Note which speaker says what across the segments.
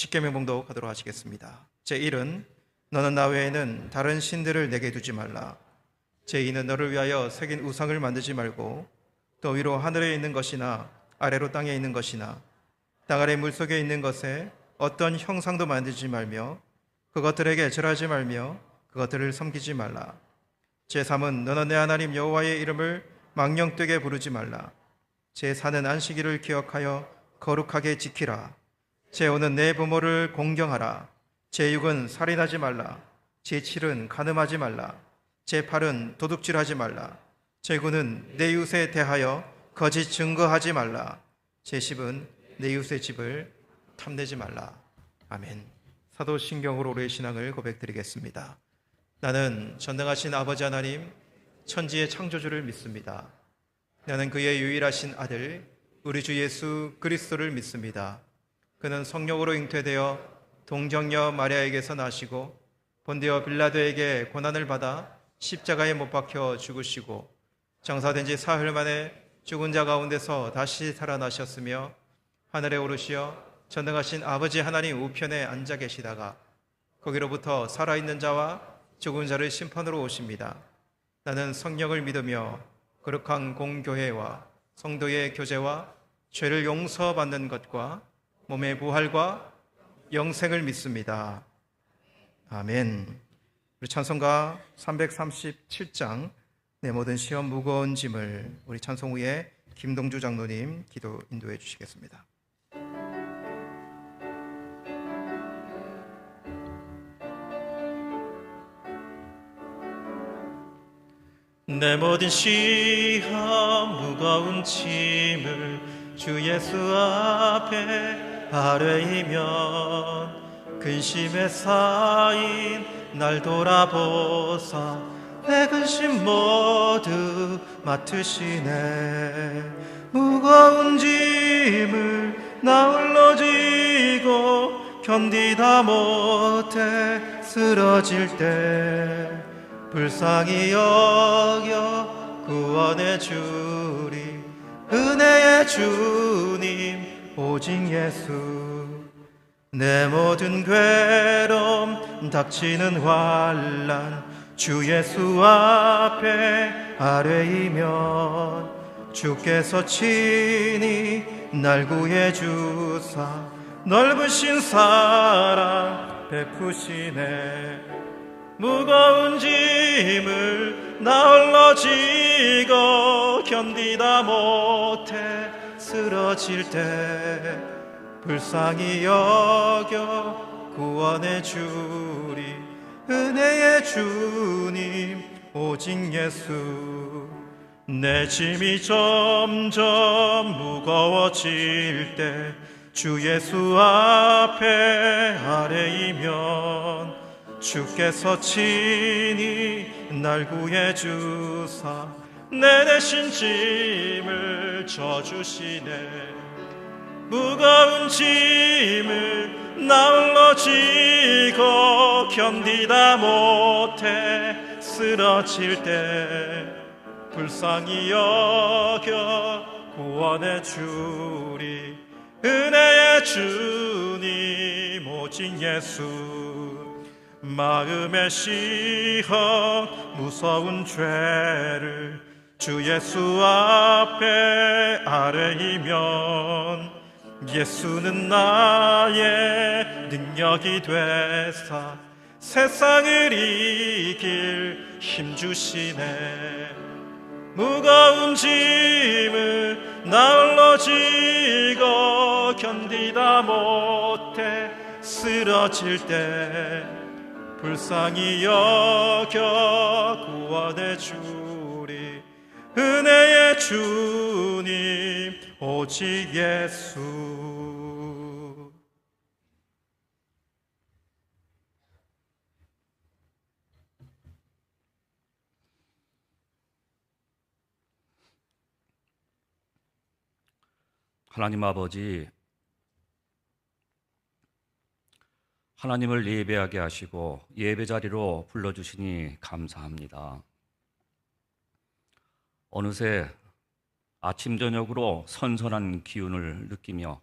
Speaker 1: 십계명 봉독하도록 하시겠습니다. 제1은 너는 나 외에는 다른 신들을 내게 두지 말라. 제2는 너를 위하여 새긴 우상을 만들지 말고 또 위로 하늘에 있는 것이나 아래로 땅에 있는 것이나 땅 아래 물속에 있는 것에 어떤 형상도 만들지 말며 그것들에게 절하지 말며 그것들을 섬기지 말라. 제3은 너는 내 하나님 여호와의 이름을 망령되게 부르지 말라. 제4는 안식일을 기억하여 거룩하게 지키라. 제5는 내 부모를 공경하라. 제6은 살인하지 말라. 제7은 간음하지 말라. 제8은 도둑질하지 말라. 제9는 내 이웃에 대하여 거짓 증거하지 말라. 제10은 내 이웃의 집을 탐내지 말라. 아멘. 사도신경으로 우리의 신앙을 고백드리겠습니다. 나는 전능하신 아버지 하나님, 천지의 창조주를 믿습니다. 나는 그의 유일하신 아들 우리 주 예수 그리스도를 믿습니다. 그는 성령으로 잉태되어 동정녀 마리아에게서 나시고 본디오 빌라도에게 고난을 받아 십자가에 못 박혀 죽으시고 장사된 지 사흘 만에 죽은 자 가운데서 다시 살아나셨으며 하늘에 오르시어 전능하신 아버지 하나님 우편에 앉아 계시다가 거기로부터 살아있는 자와 죽은 자를 심판으로 오십니다. 나는 성령을 믿으며 거룩한 공교회와 성도의 교제와 죄를 용서받는 것과 몸의 부활과 영생을 믿습니다. 아멘. 우리 찬송가 337장 내 모든 시험 무거운 짐을 우리 찬송 후에 김동주 장로님 기도 인도해 주시겠습니다. 내 모든 시험 무거운 짐을 주 예수 앞에 아뢰이면 근심에 쌓인 날 돌아보사 내 근심 모두 맡으시네. 무거운 짐을 나 홀로 지고 견디다 못해 쓰러질 때 불쌍히 여겨 구원해 주리. 은혜의 주님 오직 예수. 내 모든 괴로움 닥치는 환난 주 예수 앞에 아뢰이면 주께서 친히 날 구해 주사 넓으신 사랑 베푸시네. 무거운 짐을 나 홀로 지고 견디다 못해 쓰러질 때 불쌍히 여겨 구원해 주리. 은혜의 주님 오직 예수. 내 짐이 점점 무거워질 때 주 예수 앞에 아뢰이면 주께서 친히 날 구해 주사 내 대신 짐을 져주시네. 무거운 짐을 나 홀로 지고 견디다 못해 쓰러질 때 불쌍히 여겨 구원해 주리. 은혜의 주님 오직 예수. 마음의 시험 무서운 죄를 주 예수 앞에 아뢰이면 예수는 나의 능력이 되사 세상을 이길 힘 주시네. 무거운 짐을 나 홀로 지고 견디다 못해 쓰러질 때 불쌍히 여겨 구원해 주리. 은혜의 주님 오직 예수.
Speaker 2: 하나님 아버지, 하나님을 예배하게 하시고 예배 자리로 불러주시니 감사합니다. 어느새 아침 저녁으로 선선한 기운을 느끼며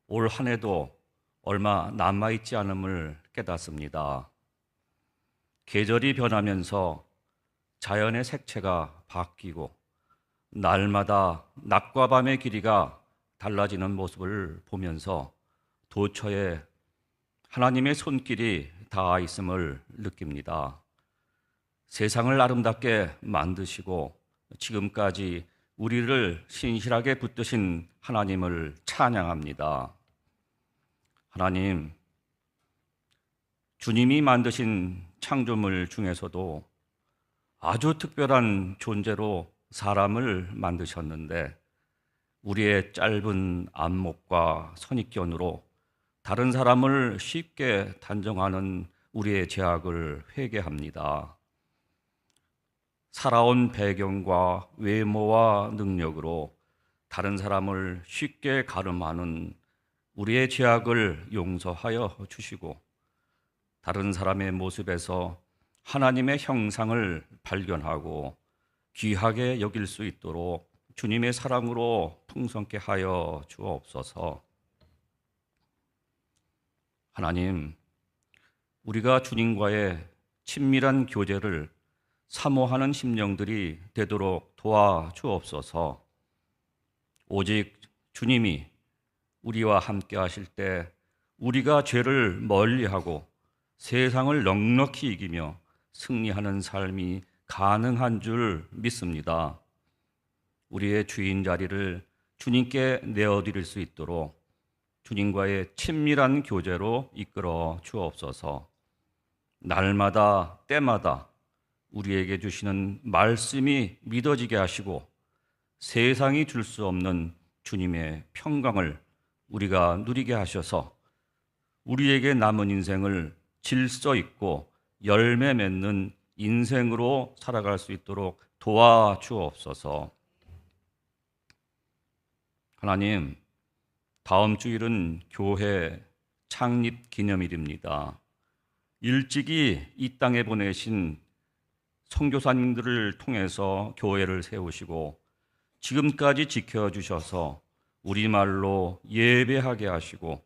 Speaker 2: 올 한 해도 얼마 남아있지 않음을 깨닫습니다. 계절이 변하면서 자연의 색채가 바뀌고 날마다 낮과 밤의 길이가 달라지는 모습을 보면서 도처에 하나님의 손길이 닿아 있음을 느낍니다. 세상을 아름답게 만드시고 지금까지 우리를 신실하게 붙드신 하나님을 찬양합니다. 하나님, 주님이 만드신 창조물 중에서도 아주 특별한 존재로 사람을 만드셨는데 우리의 짧은 안목과 선입견으로 다른 사람을 쉽게 단정하는 우리의 죄악을 회개합니다. 살아온 배경과 외모와 능력으로 다른 사람을 쉽게 가름하는 우리의 죄악을 용서하여 주시고 다른 사람의 모습에서 하나님의 형상을 발견하고 귀하게 여길 수 있도록 주님의 사랑으로 풍성케 하여 주옵소서. 하나님, 우리가 주님과의 친밀한 교제를 사모하는 심령들이 되도록 도와주옵소서. 오직 주님이 우리와 함께 하실 때 우리가 죄를 멀리하고 세상을 넉넉히 이기며 승리하는 삶이 가능한 줄 믿습니다. 우리의 주인 자리를 주님께 내어드릴 수 있도록 주님과의 친밀한 교제로 이끌어 주옵소서. 날마다 때마다 우리에게 주시는 말씀이 믿어지게 하시고 세상이 줄 수 없는 주님의 평강을 우리가 누리게 하셔서 우리에게 남은 인생을 질서 있고 열매 맺는 인생으로 살아갈 수 있도록 도와주옵소서. 하나님, 다음 주일은 교회 창립 기념일입니다. 일찍이 이 땅에 보내신 선교사님들을 통해서 교회를 세우시고 지금까지 지켜주셔서 우리말로 예배하게 하시고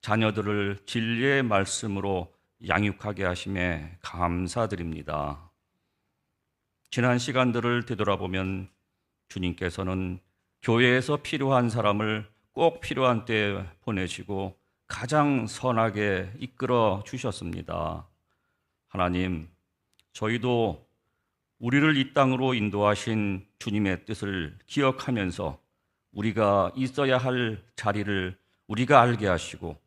Speaker 2: 자녀들을 진리의 말씀으로 양육하게 하심에 감사드립니다. 지난 시간들을 되돌아보면 주님께서는 교회에서 필요한 사람을 꼭 필요한 때에 보내시고 가장 선하게 이끌어 주셨습니다. 하나님, 저희도 우리를 이 땅으로 인도하신 주님의 뜻을 기억하면서 우리가 있어야 할 자리를 우리가 알게 하시고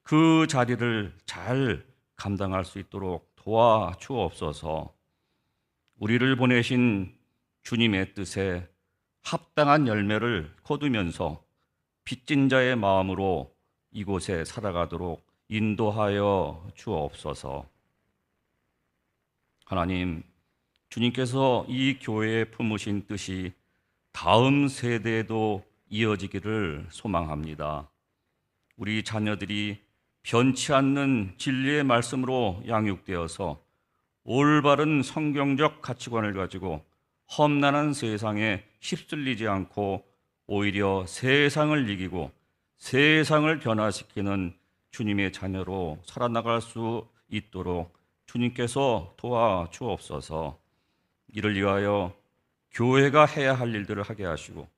Speaker 2: 그 자리를 잘 감당할 수 있도록 도와주옵소서. 우리를 보내신 주님의 뜻에 합당한 열매를 거두면서 빚진 자의 마음으로 이곳에 살아가도록 인도하여 주옵소서. 하나님, 주님께서 이 교회에 품으신 뜻이 다음 세대에도 이어지기를 소망합니다. 우리 자녀들이 변치 않는 진리의 말씀으로 양육되어서 올바른 성경적 가치관을 가지고 험난한 세상에 휩쓸리지 않고 오히려 세상을 이기고 세상을 변화시키는 주님의 자녀로 살아나갈 수 있도록 주님께서 도와주옵소서. 이를 위하여 교회가 해야 할 일들을 하게 하시고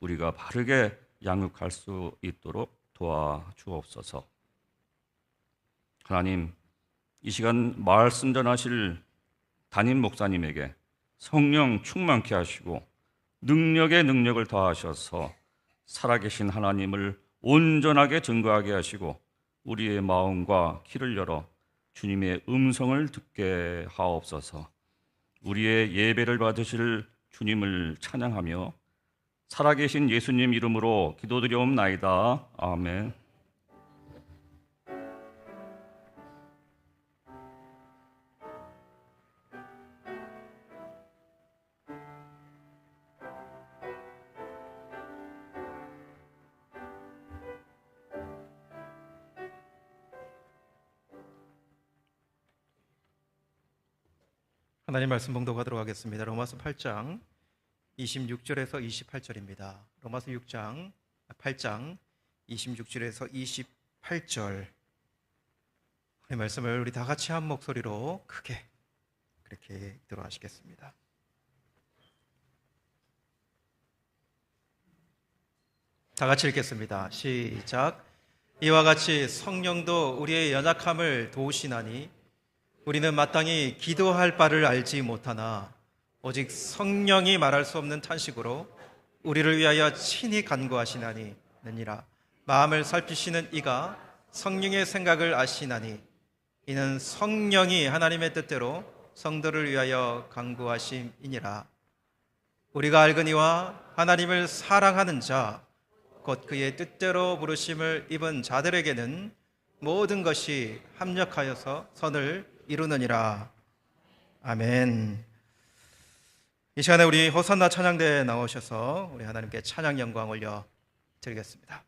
Speaker 2: 우리가 바르게 양육할 수 있도록 도와주옵소서. 하나님, 이 시간 말씀 전하실 담임 목사님에게 성령 충만케 하시고 능력에 능력을 더하셔서 살아계신 하나님을 온전하게 증거하게 하시고 우리의 마음과 귀를 열어 주님의 음성을 듣게 하옵소서. 우리의 예배를 받으실 주님을 찬양하며 살아계신 예수님 이름으로 기도드리옵나이다. 아멘.
Speaker 1: 하나님 말씀 봉독하도록 하겠습니다. 로마서 8장 26절에서 28절입니다. 로마서 8장 26절에서 8절 이 말씀을 우리 다 같이 한 목소리로 크게 그렇게 읽도록 하시겠습니다. 다 같이 읽겠습니다. 시작. 이와 같이 성령도 우리의 연약함을 도우시나니 우리는 마땅히 기도할 바를 알지 못하나 오직 성령이 말할 수 없는 탄식으로 우리를 위하여 친히 간구하시나니느니라. 마음을 살피시는 이가 성령의 생각을 아시나니 이는 성령이 하나님의 뜻대로 성도를 위하여 간구하심이니라. 우리가 알거니와 하나님을 사랑하는 자 곧 그의 뜻대로 부르심을 입은 자들에게는 모든 것이 합력하여서 선을 이루느니라. 아멘. 이 시간에 우리 호산나 찬양대에 나오셔서 우리 하나님께 찬양 영광 올려 드리겠습니다.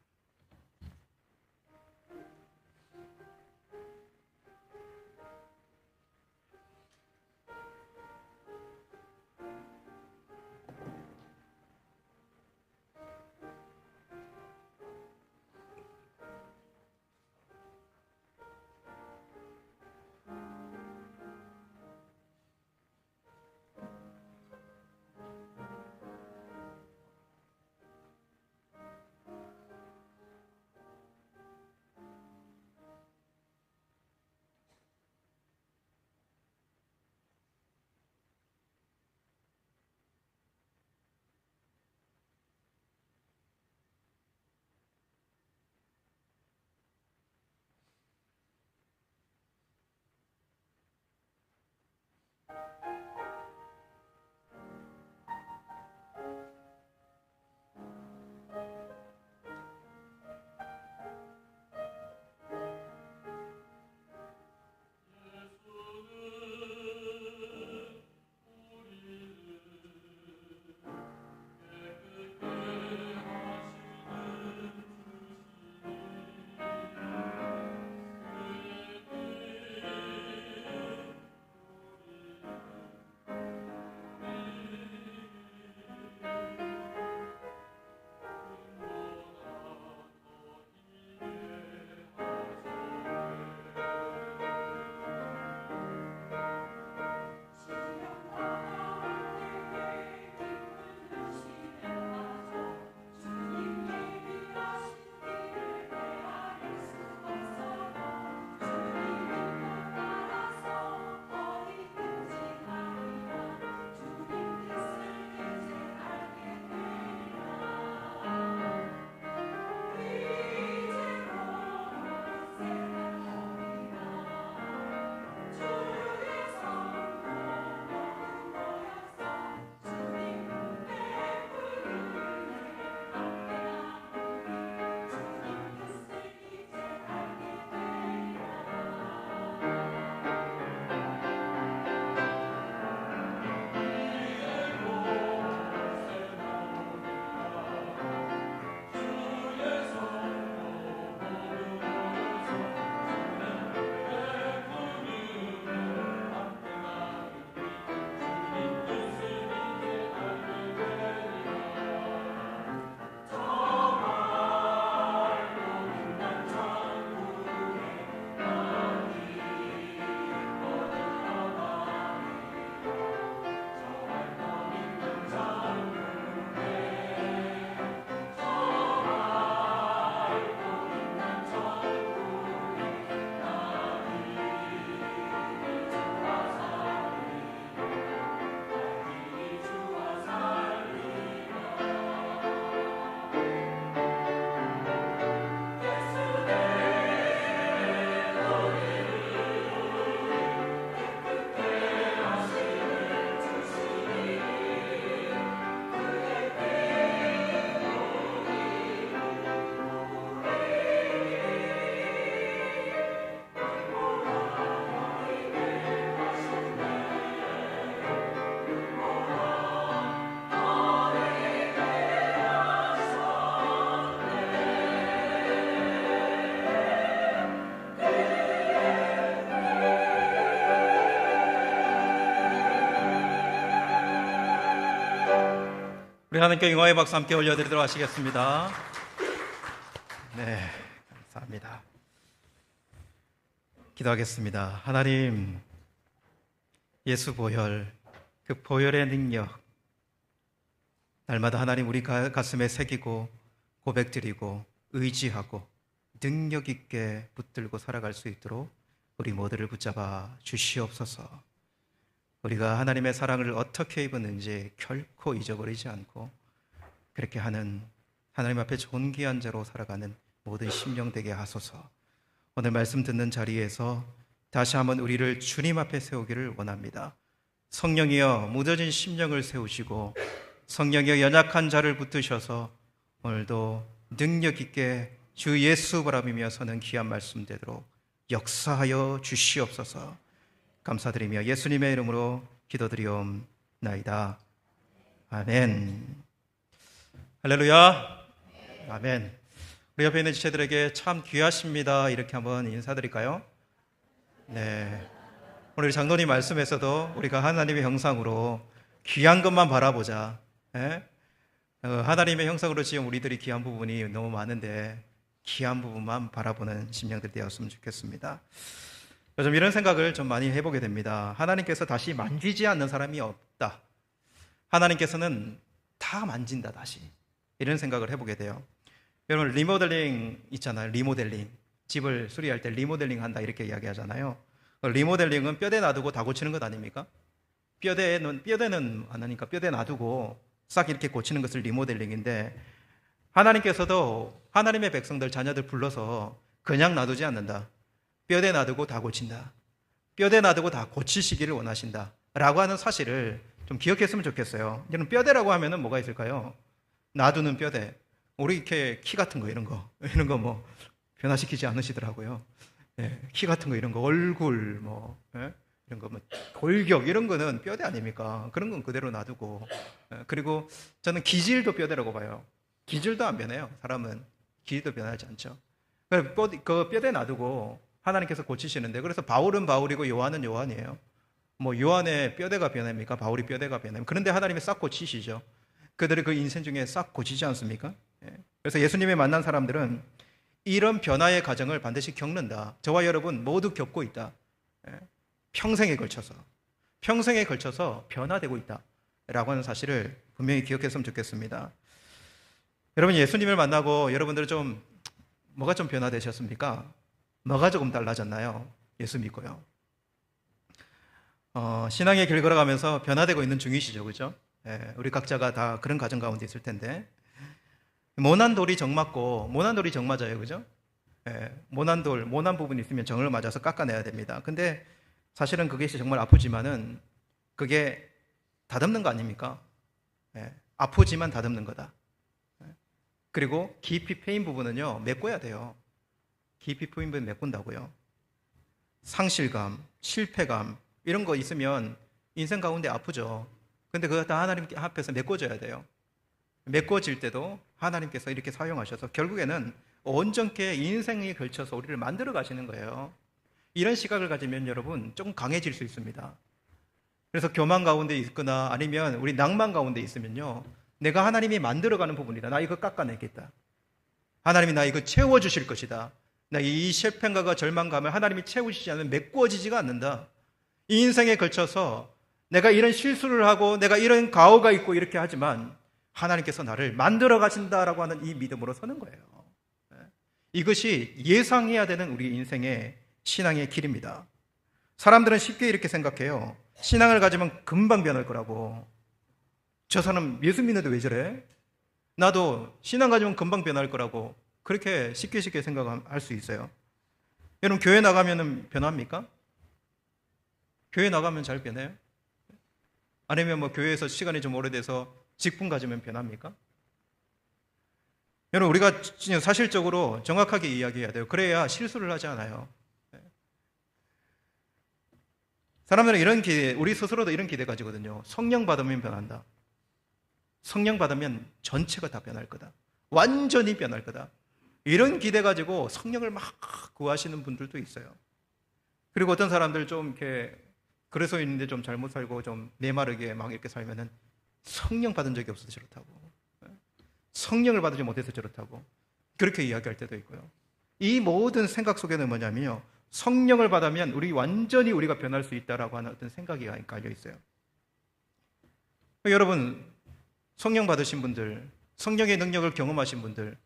Speaker 1: 우리 하나님께 영광의 박수 함께 올려드리도록 하시겠습니다. 네, 감사합니다. 기도하겠습니다. 하나님, 예수 보혈, 그 보혈의 능력 날마다 하나님 우리 가슴에 새기고 고백드리고 의지하고 능력 있게 붙들고 살아갈 수 있도록 우리 모두를 붙잡아 주시옵소서. 우리가 하나님의 사랑을 어떻게 입었는지 결코 잊어버리지 않고 그렇게 하는 하나님 앞에 존귀한 자로 살아가는 모든 심령 되게 하소서. 오늘 말씀 듣는 자리에서 다시 한번 우리를 주님 앞에 세우기를 원합니다. 성령이여 무뎌진 심령을 세우시고 성령이여 연약한 자를 붙드셔서 오늘도 능력 있게 주 예수 바라보며 서는 귀한 말씀 되도록 역사하여 주시옵소서. 감사드리며 예수님의 이름으로 기도드리옵나이다. 아멘. 할렐루야. 아멘. 우리 옆에 있는 지체들에게 참 귀하십니다 이렇게 한번 인사드릴까요? 네. 오늘 장로님 말씀에서도 우리가 하나님의 형상으로 귀한 것만 바라보자. 예? 하나님의 형상으로 지은 우리들이 귀한 부분이 너무 많은데 귀한 부분만 바라보는 심령들 되었으면 좋겠습니다. 요즘 이런 생각을 좀 많이 해보게 됩니다. 하나님께서 다시 만지지 않는 사람이 없다. 하나님께서는 다 만진다 다시. 이런 생각을 해보게 돼요. 여러분 리모델링 있잖아요. 리모델링. 집을 수리할 때 리모델링 한다 이렇게 이야기하잖아요. 리모델링은 뼈대 놔두고 다 고치는 것 아닙니까? 뼈대는 안 하니까 뼈대 놔두고 싹 이렇게 고치는 것을 리모델링인데 하나님께서도 하나님의 백성들 자녀들 불러서 그냥 놔두지 않는다. 뼈대 놔두고 다 고친다. 뼈대 놔두고 다 고치시기를 원하신다 라고 하는 사실을 좀 기억했으면 좋겠어요. 여러분 뼈대라고 하면은 뭐가 있을까요? 놔두는 뼈대. 우리 이렇게 키 같은 거 이런 거 뭐 변화시키지 않으시더라고요. 예, 키 같은 거 이런 거 얼굴 뭐 예? 이런 거 뭐 골격 이런 거는 뼈대 아닙니까? 그런 건 그대로 놔두고 그리고 저는 기질도 뼈대라고 봐요. 기질도 안 변해요. 사람은 기질도 변하지 않죠. 그 뼈대 놔두고 하나님께서 고치시는데 그래서 바울은 바울이고 요한은 요한이에요. 뭐 요한의 뼈대가 변합니까? 바울이 뼈대가 변합니까? 그런데 하나님이 싹 고치시죠. 그들의 그 인생 중에 싹 고치지 않습니까? 그래서 예수님이 만난 사람들은 이런 변화의 과정을 반드시 겪는다. 저와 여러분 모두 겪고 있다. 평생에 걸쳐서 변화되고 있다 라고 하는 사실을 분명히 기억했으면 좋겠습니다. 여러분 예수님을 만나고 여러분들 좀 뭐가 좀 변화되셨습니까? 뭐가 조금 달라졌나요? 예수 믿고요. 신앙의 길 걸어가면서 변화되고 있는 중이시죠, 그죠? 우리 각자가 다 그런 과정 가운데 있을 텐데 모난 돌이 정 맞고 모난 돌이 정 맞아요, 그죠? 모난 부분이 있으면 정을 맞아서 깎아내야 됩니다. 근데 사실은 그게 정말 아프지만은 그게 다듬는 거 아닙니까? 아프지만 다듬는 거다. 그리고 깊이 패인 부분은요 메꿔야 돼요. 깊이 패인 부분 메꾼다고요. 상실감, 실패감 이런 거 있으면 인생 가운데 아프죠. 근데 그거 다 하나님 앞에서 메꿔줘야 돼요. 메꿔질 때도 하나님께서 이렇게 사용하셔서 결국에는 온전케 인생에 걸쳐서 우리를 만들어 가시는 거예요. 이런 시각을 가지면 여러분 조금 강해질 수 있습니다. 그래서 교만 가운데 있거나 아니면 우리 낭만 가운데 있으면요 내가 하나님이 만들어가는 부분이다. 나 이거 깎아내겠다. 하나님이 나 이거 채워주실 것이다. 나 이 실패감과 절망감을 하나님이 채우시지 않으면 메꿔지지가 않는다. 이 인생에 걸쳐서 내가 이런 실수를 하고 내가 이런 가오가 있고 이렇게 하지만 하나님께서 나를 만들어 가신다라고 하는 이 믿음으로 서는 거예요. 이것이 예상해야 되는 우리 인생의 신앙의 길입니다. 사람들은 쉽게 이렇게 생각해요. 신앙을 가지면 금방 변할 거라고. 저 사람 예수 믿는데 왜 저래? 나도 신앙 가지면 금방 변할 거라고 그렇게 쉽게 생각할 수 있어요. 여러분 교회 나가면 변합니까? 교회 나가면 잘 변해요? 아니면 뭐 교회에서 시간이 좀 오래돼서 직분 가지면 변합니까? 여러분 우리가 사실적으로 정확하게 이야기해야 돼요. 그래야 실수를 하지 않아요. 사람들은 이런 기대, 우리 스스로도 이런 기대 가지거든요. 성령 받으면 변한다. 성령 받으면 전체가 다 변할 거다. 완전히 변할 거다. 이런 기대 가지고 성령을 막 구하시는 분들도 있어요. 그리고 어떤 사람들 좀 이렇게 그래서 있는데 좀 잘못 살고 좀 메마르게 막 이렇게 살면은 성령 받은 적이 없어서 저렇다고. 성령을 받지 못해서 저렇다고. 그렇게 이야기할 때도 있고요. 이 모든 생각 속에는 뭐냐면요. 성령을 받으면 완전히 우리가 변할 수 있다라고 하는 어떤 생각이 깔려 있어요. 여러분, 성령 받으신 분들, 성령의 능력을 경험하신 분들,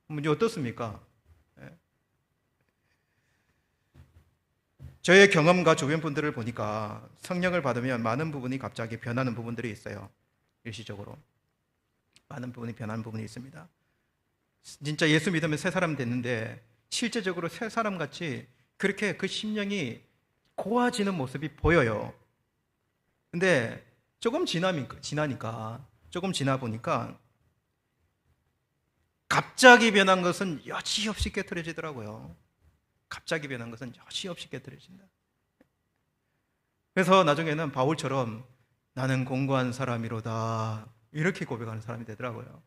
Speaker 1: 문제 어떻습니까? 저의 경험과 주변 분들을 보니까 성령을 받으면 많은 부분이 갑자기 변하는 부분들이 있어요. 일시적으로. 많은 부분이 변하는 부분이 있습니다. 진짜 예수 믿으면 새 사람 됐는데 실제적으로 새 사람 같이 그렇게 그 심령이 고와지는 모습이 보여요. 근데 조금 지나니까 조금 지나 보니까 갑자기 변한 것은 여지없이 깨트려지더라고요. 갑자기 변한 것은 여지없이 깨트려진다. 그래서 나중에는 바울처럼 나는 공고한 사람이로다 이렇게 고백하는 사람이 되더라고요.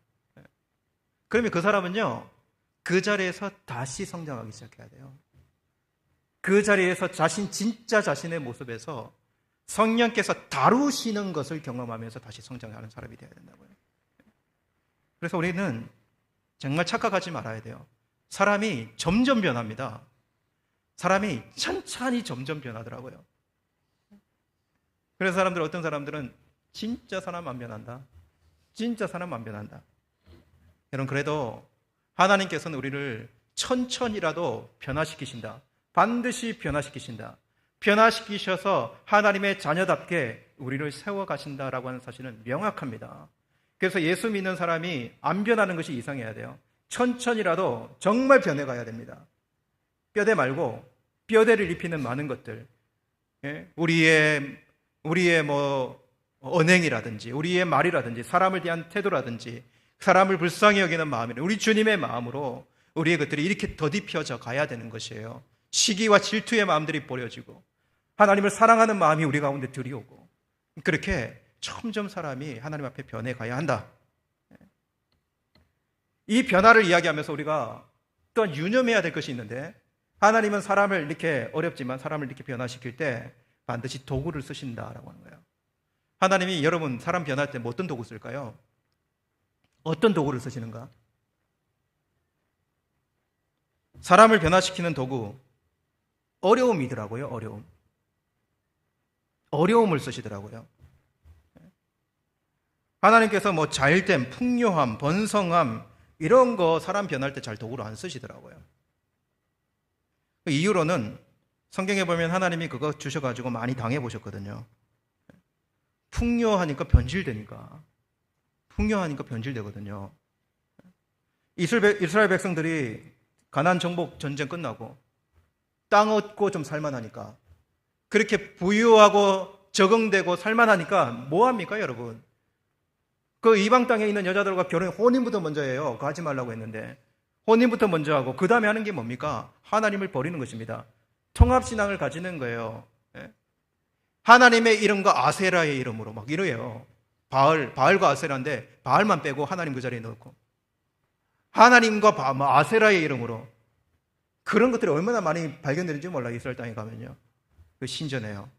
Speaker 1: 그러면 그 사람은요, 그 자리에서 다시 성장하기 시작해야 돼요. 그 자리에서 진짜 자신의 모습에서 성령께서 다루시는 것을 경험하면서 다시 성장하는 사람이 되어야 된다고요. 그래서 우리는 정말 착각하지 말아야 돼요. 사람이 점점 변합니다. 사람이 천천히 점점 변하더라고요. 그래서 어떤 사람들은 진짜 사람 안 변한다. 진짜 사람 안 변한다. 여러분, 그래도 하나님께서는 우리를 천천히라도 변화시키신다. 반드시 변화시키신다. 변화시키셔서 하나님의 자녀답게 우리를 세워가신다라고 하는 사실은 명확합니다. 그래서 예수 믿는 사람이 안 변하는 것이 이상해야 돼요. 천천히라도 정말 변해가야 됩니다. 뼈대 말고 뼈대를 입히는 많은 것들, 우리의 언행이라든지 우리의 말이라든지 사람을 대한 태도라든지 사람을 불쌍히 여기는 마음이라든지 우리 주님의 마음으로 우리의 것들이 이렇게 더딥혀져 가야 되는 것이에요. 시기와 질투의 마음들이 버려지고 하나님을 사랑하는 마음이 우리 가운데 들이오고 그렇게 점점 사람이 하나님 앞에 변해가야 한다. 이 변화를 이야기하면서 우리가 또한 유념해야 될 것이 있는데, 하나님은 사람을 이렇게 어렵지만 사람을 이렇게 변화시킬 때 반드시 도구를 쓰신다라고 하는 거예요. 하나님이 여러분 사람 변할 때 어떤 도구 쓸까요? 어떤 도구를 쓰시는가? 사람을 변화시키는 도구, 어려움이더라고요. 어려움을 쓰시더라고요. 하나님께서 자일됨, 풍요함, 번성함 이런 거 사람 변할 때 잘 도구로 안 쓰시더라고요. 그 이유로는 성경에 보면 하나님이 그거 주셔가지고 많이 당해보셨거든요. 풍요하니까 변질되거든요. 이스라엘 백성들이 가나안 정복 전쟁 끝나고 땅 얻고 좀 살만하니까, 그렇게 부유하고 적응되고 살만하니까 뭐합니까 여러분? 그 이방 땅에 있는 여자들과 혼인부터 먼저 해요. 그거 하지 말라고 했는데 혼인부터 먼저 하고 그 다음에 하는 게 뭡니까? 하나님을 버리는 것입니다. 통합신앙을 가지는 거예요. 하나님의 이름과 아세라의 이름으로 막 이래요. 바알과 아세라인데 바알만 빼고 하나님 그 자리에 넣고, 하나님과 아세라의 이름으로 그런 것들이 얼마나 많이 발견되는지 몰라요. 이스라엘 땅에 가면요. 그 신전에요.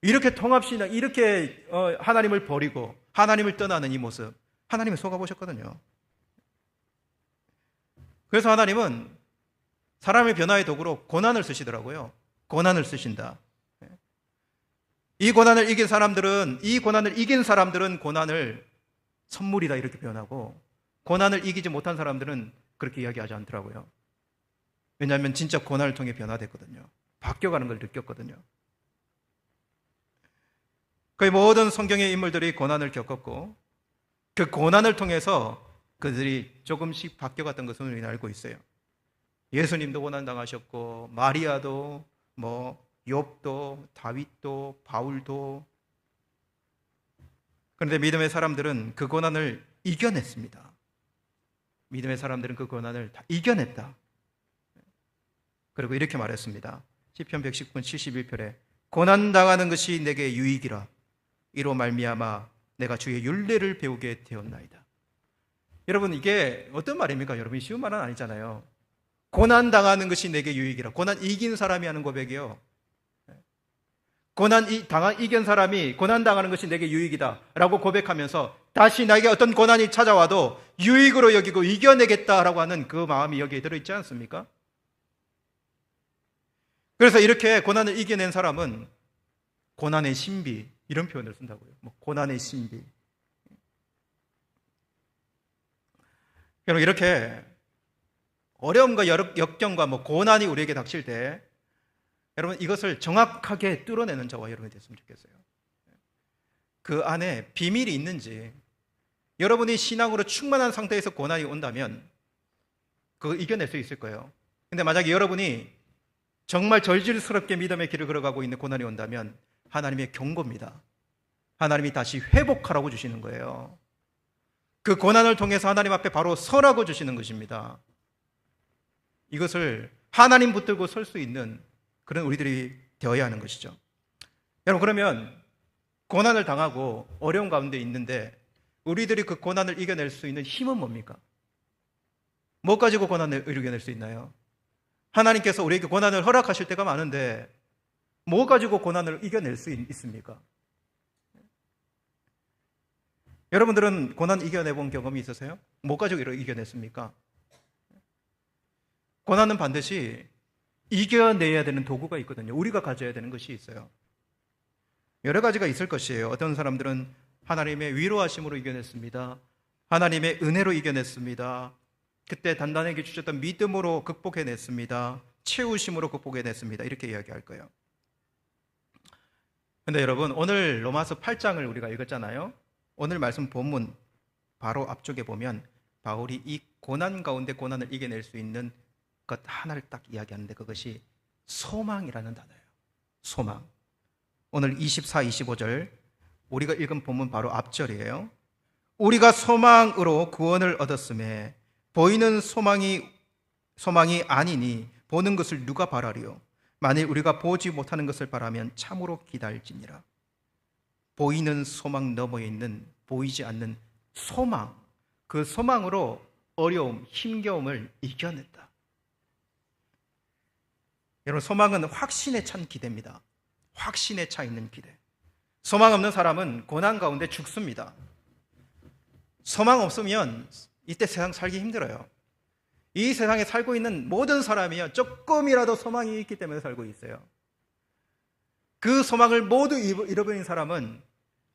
Speaker 1: 이렇게 통합신앙, 이렇게 하나님을 버리고 하나님을 떠나는 이 모습, 하나님이 속아보셨거든요. 그래서 하나님은 사람의 변화의 도구로 고난을 쓰시더라고요. 고난을 쓰신다. 이 고난을 이긴 사람들은 고난을 선물이다 이렇게 표현하고, 고난을 이기지 못한 사람들은 그렇게 이야기하지 않더라고요. 왜냐하면 진짜 고난을 통해 변화됐거든요. 바뀌어가는 걸 느꼈거든요. 거의 모든 성경의 인물들이 고난을 겪었고, 그 고난을 통해서 그들이 조금씩 바뀌어갔던 것을 우리는 알고 있어요. 예수님도 고난 당하셨고, 마리아도, 욥도, 다윗도, 바울도. 그런데 믿음의 사람들은 그 고난을 이겨냈습니다. 믿음의 사람들은 그 고난을 다 이겨냈다. 그리고 이렇게 말했습니다. 시편 119편 71편에 고난 당하는 것이 내게 유익이라. 이로 말미암아 내가 주의 율례를 배우게 되었나이다. 여러분, 이게 어떤 말입니까? 여러분, 쉬운 말은 아니잖아요. 고난 당하는 것이 내게 유익이라. 고난 이긴 사람이 하는 고백이요. 이긴 사람이 고난 당하는 것이 내게 유익이다 라고 고백하면서 다시 나에게 어떤 고난이 찾아와도 유익으로 여기고 이겨내겠다라고 하는 그 마음이 여기에 들어있지 않습니까? 그래서 이렇게 고난을 이겨낸 사람은 고난의 신비, 이런 표현을 쓴다고요. 고난의 신비. 여러분, 이렇게 어려움과 역경과 고난이 우리에게 닥칠 때 여러분, 이것을 정확하게 뚫어내는 저와 여러분이 됐으면 좋겠어요. 그 안에 비밀이 있는지, 여러분이 신앙으로 충만한 상태에서 고난이 온다면 그거 이겨낼 수 있을 거예요. 근데 만약에 여러분이 정말 절실스럽게 믿음의 길을 걸어가고 있는 고난이 온다면 하나님의 경고입니다. 하나님이 다시 회복하라고 주시는 거예요. 그 고난을 통해서 하나님 앞에 바로 서라고 주시는 것입니다. 이것을 하나님 붙들고 설 수 있는 그런 우리들이 되어야 하는 것이죠. 여러분, 그러면 고난을 당하고 어려운 가운데 있는데 우리들이 그 고난을 이겨낼 수 있는 힘은 뭡니까? 뭐 가지고 고난을 이겨낼 수 있나요? 하나님께서 우리에게 고난을 허락하실 때가 많은데 뭐 가지고 고난을 이겨낼 수 있습니까? 여러분들은 고난 이겨내본 경험이 있으세요? 뭐 가지고 이겨냈습니까? 고난은 반드시 이겨내야 되는 도구가 있거든요. 우리가 가져야 되는 것이 있어요. 여러 가지가 있을 것이에요. 어떤 사람들은 하나님의 위로하심으로 이겨냈습니다. 하나님의 은혜로 이겨냈습니다. 그때 단단하게 주셨던 믿음으로 극복해냈습니다. 채우심으로 극복해냈습니다. 이렇게 이야기할 거예요. 근데 여러분, 오늘 로마서 8장을 우리가 읽었잖아요. 오늘 말씀 본문 바로 앞쪽에 보면 바울이 이 고난 가운데 고난을 이겨낼 수 있는 것 하나를 딱 이야기하는데 그것이 소망이라는 단어예요. 소망. 오늘 24, 25절 우리가 읽은 본문 바로 앞절이에요. 우리가 소망으로 구원을 얻었음에 보이는 소망이 아니니 보는 것을 누가 바라리요? 만일 우리가 보지 못하는 것을 바라면 참으로 기다릴지니라. 보이는 소망 너머에 있는 보이지 않는 소망, 그 소망으로 어려움, 힘겨움을 이겨냈다. 여러분, 소망은 확신에 찬 기대입니다. 확신에 차 있는 기대. 소망 없는 사람은 고난 가운데 죽습니다. 소망 없으면 이때 세상 살기 힘들어요. 이 세상에 살고 있는 모든 사람이요, 조금이라도 소망이 있기 때문에 살고 있어요. 그 소망을 모두 잃어버린 사람은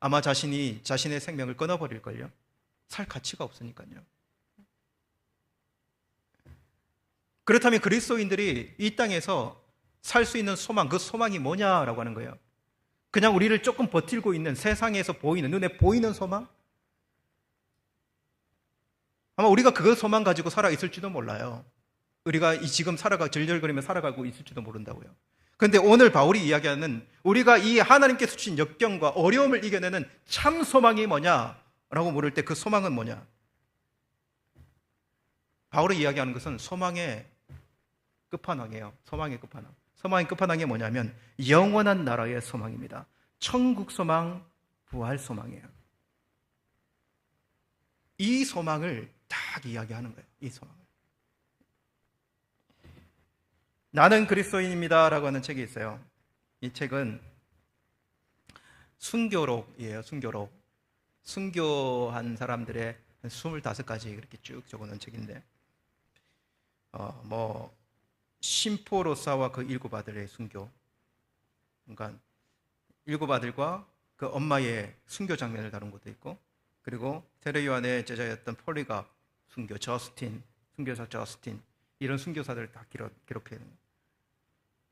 Speaker 1: 아마 자신의 생명을 끊어버릴걸요. 살 가치가 없으니까요. 그렇다면 그리스도인들이 이 땅에서 살 수 있는 소망, 그 소망이 뭐냐라고 하는 거예요. 그냥 우리를 조금 버티고 있는 세상에서 보이는, 눈에 보이는 소망? 아마 우리가 그 소망 가지고 살아있을지도 몰라요. 우리가 지금 절절거리며 살아가고 있을지도 모른다고요. 그런데 오늘 바울이 이야기하는 우리가 이 하나님께서 주신 역경과 어려움을 이겨내는 참 소망이 뭐냐라고 물을 때 그 소망은 뭐냐? 바울이 이야기하는 것은 소망의 끝판왕이에요. 소망의 끝판왕. 소망의 끝판왕이 뭐냐면 영원한 나라의 소망입니다. 천국 소망, 부활 소망이에요. 이 소망을 딱 이야기하는 거예요. 이 소망을. 나는 그리스도인입니다 라고 하는 책이 있어요. 이 책은 순교록이에요. 순교록. 순교한 사람들의 25가지 그렇게 쭉 적어놓은 책인데 심포로사와 그 일곱 아들의 순교, 그러니까 일곱 아들과 그 엄마의 순교 장면을 다룬 것도 있고, 그리고 테레 요한의 제자였던 폴리갑 순교, 순교사 저스틴, 이런 순교사들을 다 기록해.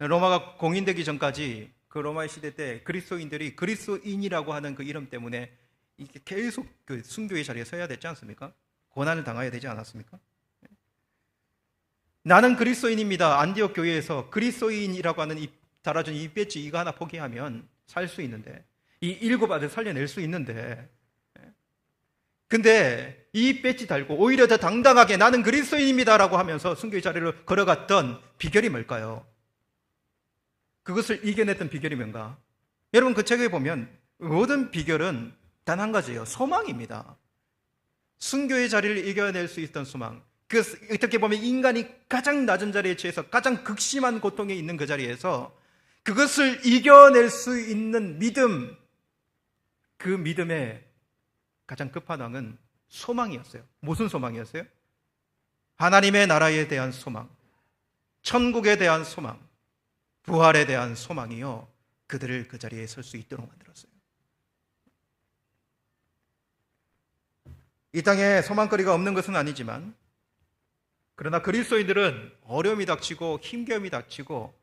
Speaker 1: 로마가 공인되기 전까지 그 로마의 시대 때 그리스도인들이 그리스도인이라고 하는 그 이름 때문에 이게 계속 그 순교의 자리에 서야 됐지 않습니까? 고난을 당해야 되지 않았습니까? 나는 그리스도인입니다. 안디옥 교회에서 그리스도인이라고 하는 달아준 이 배지 이거 하나 포기하면 살 수 있는데, 이 일곱 아들 살려낼 수 있는데, 근데 이 배지 달고 오히려 더 당당하게 나는 그리스도인입니다라고 하면서 순교의 자리를 걸어갔던 비결이 뭘까요? 그것을 이겨냈던 비결이 뭔가? 여러분, 그 책에 보면 모든 비결은 단 한 가지예요. 소망입니다. 순교의 자리를 이겨낼 수 있던 소망. 어떻게 보면 인간이 가장 낮은 자리에 처해서 가장 극심한 고통에 있는 그 자리에서 그것을 이겨낼 수 있는 믿음, 그 믿음의 가장 끝판왕은 소망이었어요. 무슨 소망이었어요? 하나님의 나라에 대한 소망, 천국에 대한 소망, 부활에 대한 소망이요, 그들을 그 자리에 설 수 있도록 만들었어요. 이 땅에 소망거리가 없는 것은 아니지만, 그러나 그리스도인들은 어려움이 닥치고 힘겨움이 닥치고,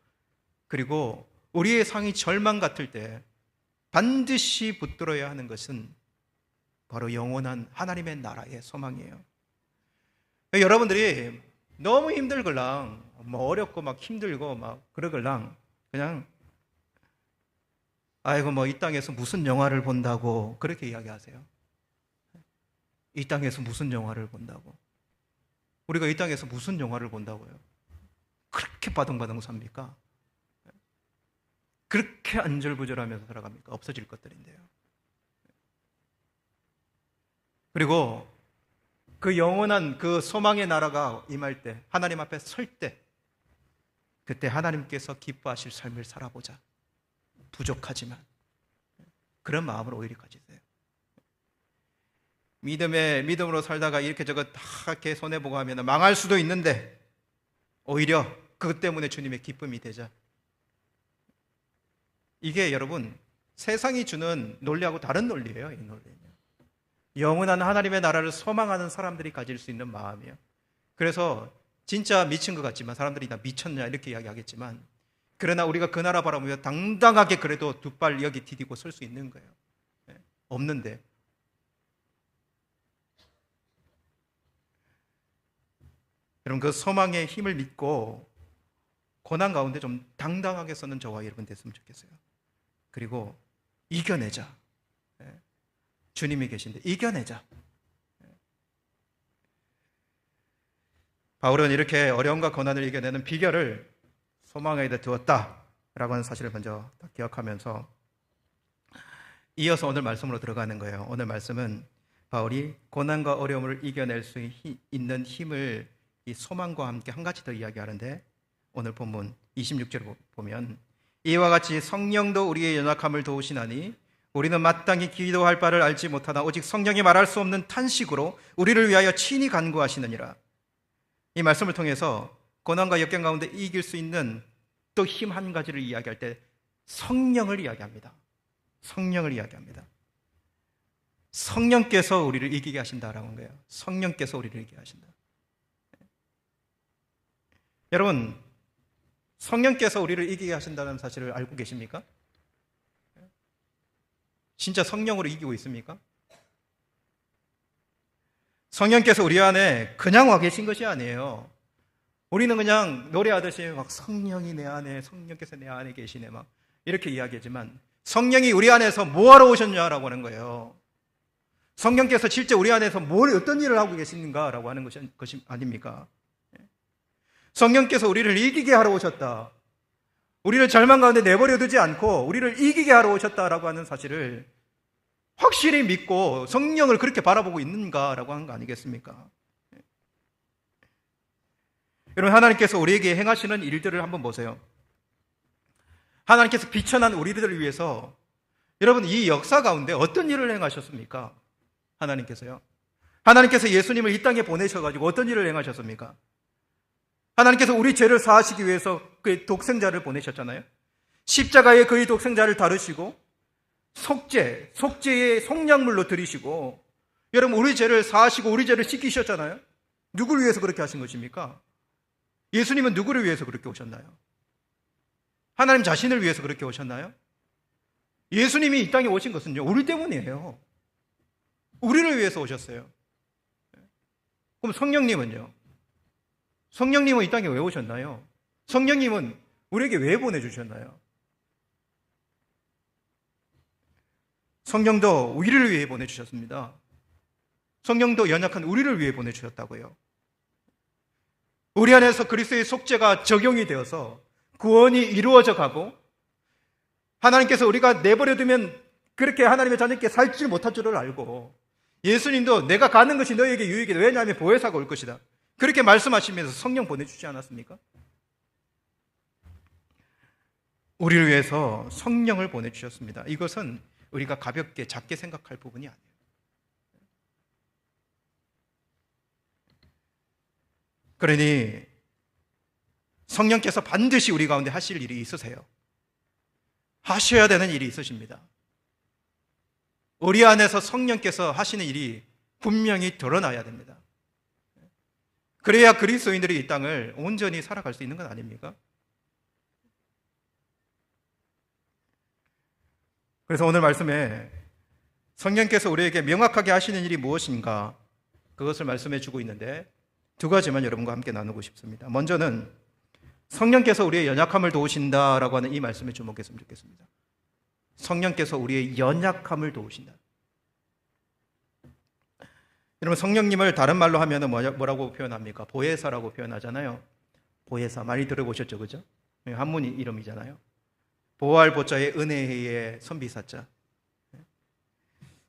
Speaker 1: 그리고 우리의 상이 절망 같을 때 반드시 붙들어야 하는 것은 바로 영원한 하나님의 나라의 소망이에요. 여러분들이 너무 힘들걸랑, 어렵고 막 힘들고 막 그러걸랑, 그냥 아이고 이 땅에서 무슨 영화를 본다고 그렇게 이야기하세요. 이 땅에서 무슨 영화를 본다고? 우리가 이 땅에서 무슨 영화를 본다고요? 그렇게 바둥바둥 삽니까? 그렇게 안절부절하면서 살아갑니까? 없어질 것들인데요. 그리고 그 영원한 그 소망의 나라가 임할 때, 하나님 앞에 설 때, 그때 하나님께서 기뻐하실 삶을 살아보자. 부족하지만 그런 마음을 오히려 가지세요. 믿음으로 살다가 이렇게 저거 다 이렇게 손해보고 하면 망할 수도 있는데, 오히려 그것 때문에 주님의 기쁨이 되자. 이게 여러분, 세상이 주는 논리하고 다른 논리예요. 이 논리는 영원한 하나님의 나라를 소망하는 사람들이 가질 수 있는 마음이에요. 그래서 진짜 미친 것 같지만, 사람들이 다 미쳤냐 이렇게 이야기하겠지만, 그러나 우리가 그 나라 바라보며 당당하게 그래도 두 발 여기 디디고 설 수 있는 거예요. 없는데. 여러분, 그 소망의 힘을 믿고 고난 가운데 좀 당당하게 서는 저와 여러분 됐으면 좋겠어요. 그리고 이겨내자. 주님이 계신데 이겨내자. 바울은 이렇게 어려움과 고난을 이겨내는 비결을 소망에다 두었다라고 하는 사실을 먼저 기억하면서 이어서 오늘 말씀으로 들어가는 거예요. 오늘 말씀은 바울이 고난과 어려움을 이겨낼 수 있는 힘을 이 소망과 함께 한 가지 더 이야기하는데, 오늘 본문 26절을 보면 이와 같이 성령도 우리의 연약함을 도우시나니 우리는 마땅히 기도할 바를 알지 못하나 오직 성령이 말할 수 없는 탄식으로 우리를 위하여 친히 간구하시느니라. 이 말씀을 통해서 고난과 역경 가운데 이길 수 있는 또 힘 한 가지를 이야기할 때 성령을 이야기합니다. 성령을 이야기합니다. 성령께서 우리를 이기게 하신다라고 하는 거예요. 성령께서 우리를 이기게 하신다. 여러분, 성령께서 우리를 이기게 하신다는 사실을 알고 계십니까? 진짜 성령으로 이기고 있습니까? 성령께서 우리 안에 그냥 와 계신 것이 아니에요. 우리는 그냥 노래하듯이 막 성령이 내 안에, 성령께서 내 안에 계시네 막 이렇게 이야기하지만, 성령이 우리 안에서 뭐하러 오셨냐라고 하는 거예요. 성령께서 실제 우리 안에서 어떤 일을 하고 계시는가라고 하는 것이 아닙니까? 성령께서 우리를 이기게 하러 오셨다. 우리를 절망 가운데 내버려 두지 않고 우리를 이기게 하러 오셨다라고 하는 사실을 확실히 믿고 성령을 그렇게 바라보고 있는가라고 하는 거 아니겠습니까? 여러분, 하나님께서 우리에게 행하시는 일들을 한번 보세요. 하나님께서 비천한 우리들을 위해서, 여러분, 이 역사 가운데 어떤 일을 행하셨습니까? 하나님께서요. 하나님께서 예수님을 이 땅에 보내셔가지고 어떤 일을 행하셨습니까? 하나님께서 우리 죄를 사하시기 위해서 그의 독생자를 보내셨잖아요. 십자가에 그의 독생자를 다루시고 속죄의 속량물로 드리시고, 여러분, 우리 죄를 사하시고 우리 죄를 씻기셨잖아요. 누구를 위해서 그렇게 하신 것입니까? 예수님은 누구를 위해서 그렇게 오셨나요? 하나님 자신을 위해서 그렇게 오셨나요? 예수님이 이 땅에 오신 것은요, 우리 때문이에요. 우리를 위해서 오셨어요. 그럼 성령님은요? 성령님은 이 땅에 왜 오셨나요? 성령님은 우리에게 왜 보내주셨나요? 성령도 우리를 위해 보내주셨습니다. 성령도 연약한 우리를 위해 보내주셨다고요. 우리 안에서 그리스도의 속죄가 적용이 되어서 구원이 이루어져 가고, 하나님께서 우리가 내버려두면 그렇게 하나님의 자녀께 살지 못할 줄을 알고, 예수님도 내가 가는 것이 너에게 유익이다. 왜냐하면 보혜사가 올 것이다. 그렇게 말씀하시면서 성령 보내주지 않았습니까? 우리를 위해서 성령을 보내주셨습니다. 이것은 우리가 가볍게 작게 생각할 부분이 아니에요. 그러니 성령께서 반드시 우리 가운데 하실 일이 있으세요. 하셔야 되는 일이 있으십니다. 우리 안에서 성령께서 하시는 일이 분명히 드러나야 됩니다. 그래야 그리스도인들이 이 땅을 온전히 살아갈 수 있는 건 아닙니까? 그래서 오늘 말씀에 성령께서 우리에게 명확하게 하시는 일이 무엇인가, 그것을 말씀해 주고 있는데 두 가지만 여러분과 함께 나누고 싶습니다. 먼저는 성령께서 우리의 연약함을 도우신다라고 하는 이 말씀에 주목했으면 좋겠습니다. 성령께서 우리의 연약함을 도우신다. 여러분, 성령님을 다른 말로 하면 뭐라고 표현합니까? 보혜사라고 표현하잖아요. 보혜사 많이 들어보셨죠, 그죠? 한문 이름이잖아요. 보호할 보자에 은혜의 선비사자.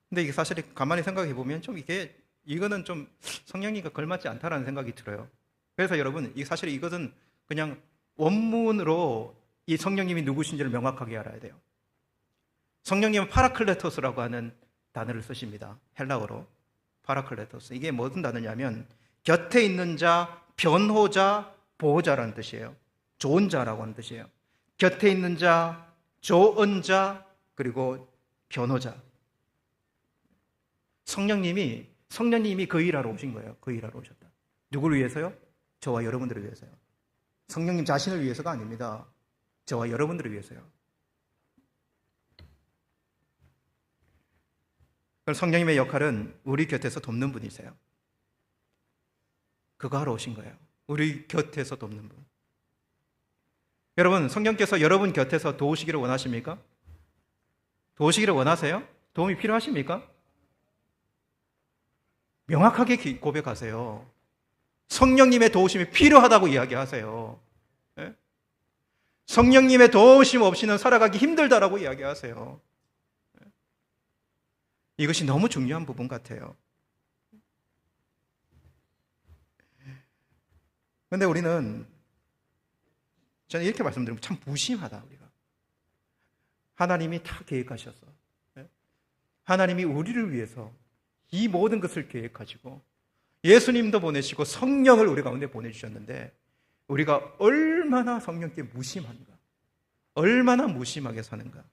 Speaker 1: 근데 이게 사실 가만히 생각해 보면 좀 이거는 좀 성령님과 걸맞지 않다라는 생각이 들어요. 그래서 여러분, 사실 이것은 그냥 원문으로 이 성령님이 누구신지를 명확하게 알아야 돼요. 성령님은 파라클레토스라고 하는 단어를 쓰십니다. 헬라어로. 파라클레토스. 이게 무슨 단어냐면 곁에 있는 자, 변호자, 보호자라는 뜻이에요. 좋은 자라고 하는 뜻이에요. 곁에 있는 자, 좋은 자, 그리고 변호자. 성령님이 그 일하러 오신 거예요. 그 일하러 오셨다. 누구를 위해서요? 저와 여러분들을 위해서요. 성령님 자신을 위해서가 아닙니다. 저와 여러분들을 위해서요. 성령님의 역할은 우리 곁에서 돕는 분이세요. 그거 하러 오신 거예요. 우리 곁에서 돕는 분. 여러분, 성령께서 여러분 곁에서 도우시기를 원하십니까? 도우시기를 원하세요? 도움이 필요하십니까? 명확하게 고백하세요. 성령님의 도우심이 필요하다고 이야기하세요. 네? 성령님의 도우심 없이는 살아가기 힘들다라고 이야기하세요. 네? 이것이 너무 중요한 부분 같아요. 그런데 우리는, 저는 이렇게 말씀드리면 참 무심하다, 우리가. 하나님이 다 계획하셔서, 네? 하나님이 우리를 위해서 이 모든 것을 계획하시고 예수님도 보내시고 성령을 우리 가운데 보내주셨는데 우리가 얼마나 성령께 무심한가, 얼마나 무심하게 사는가.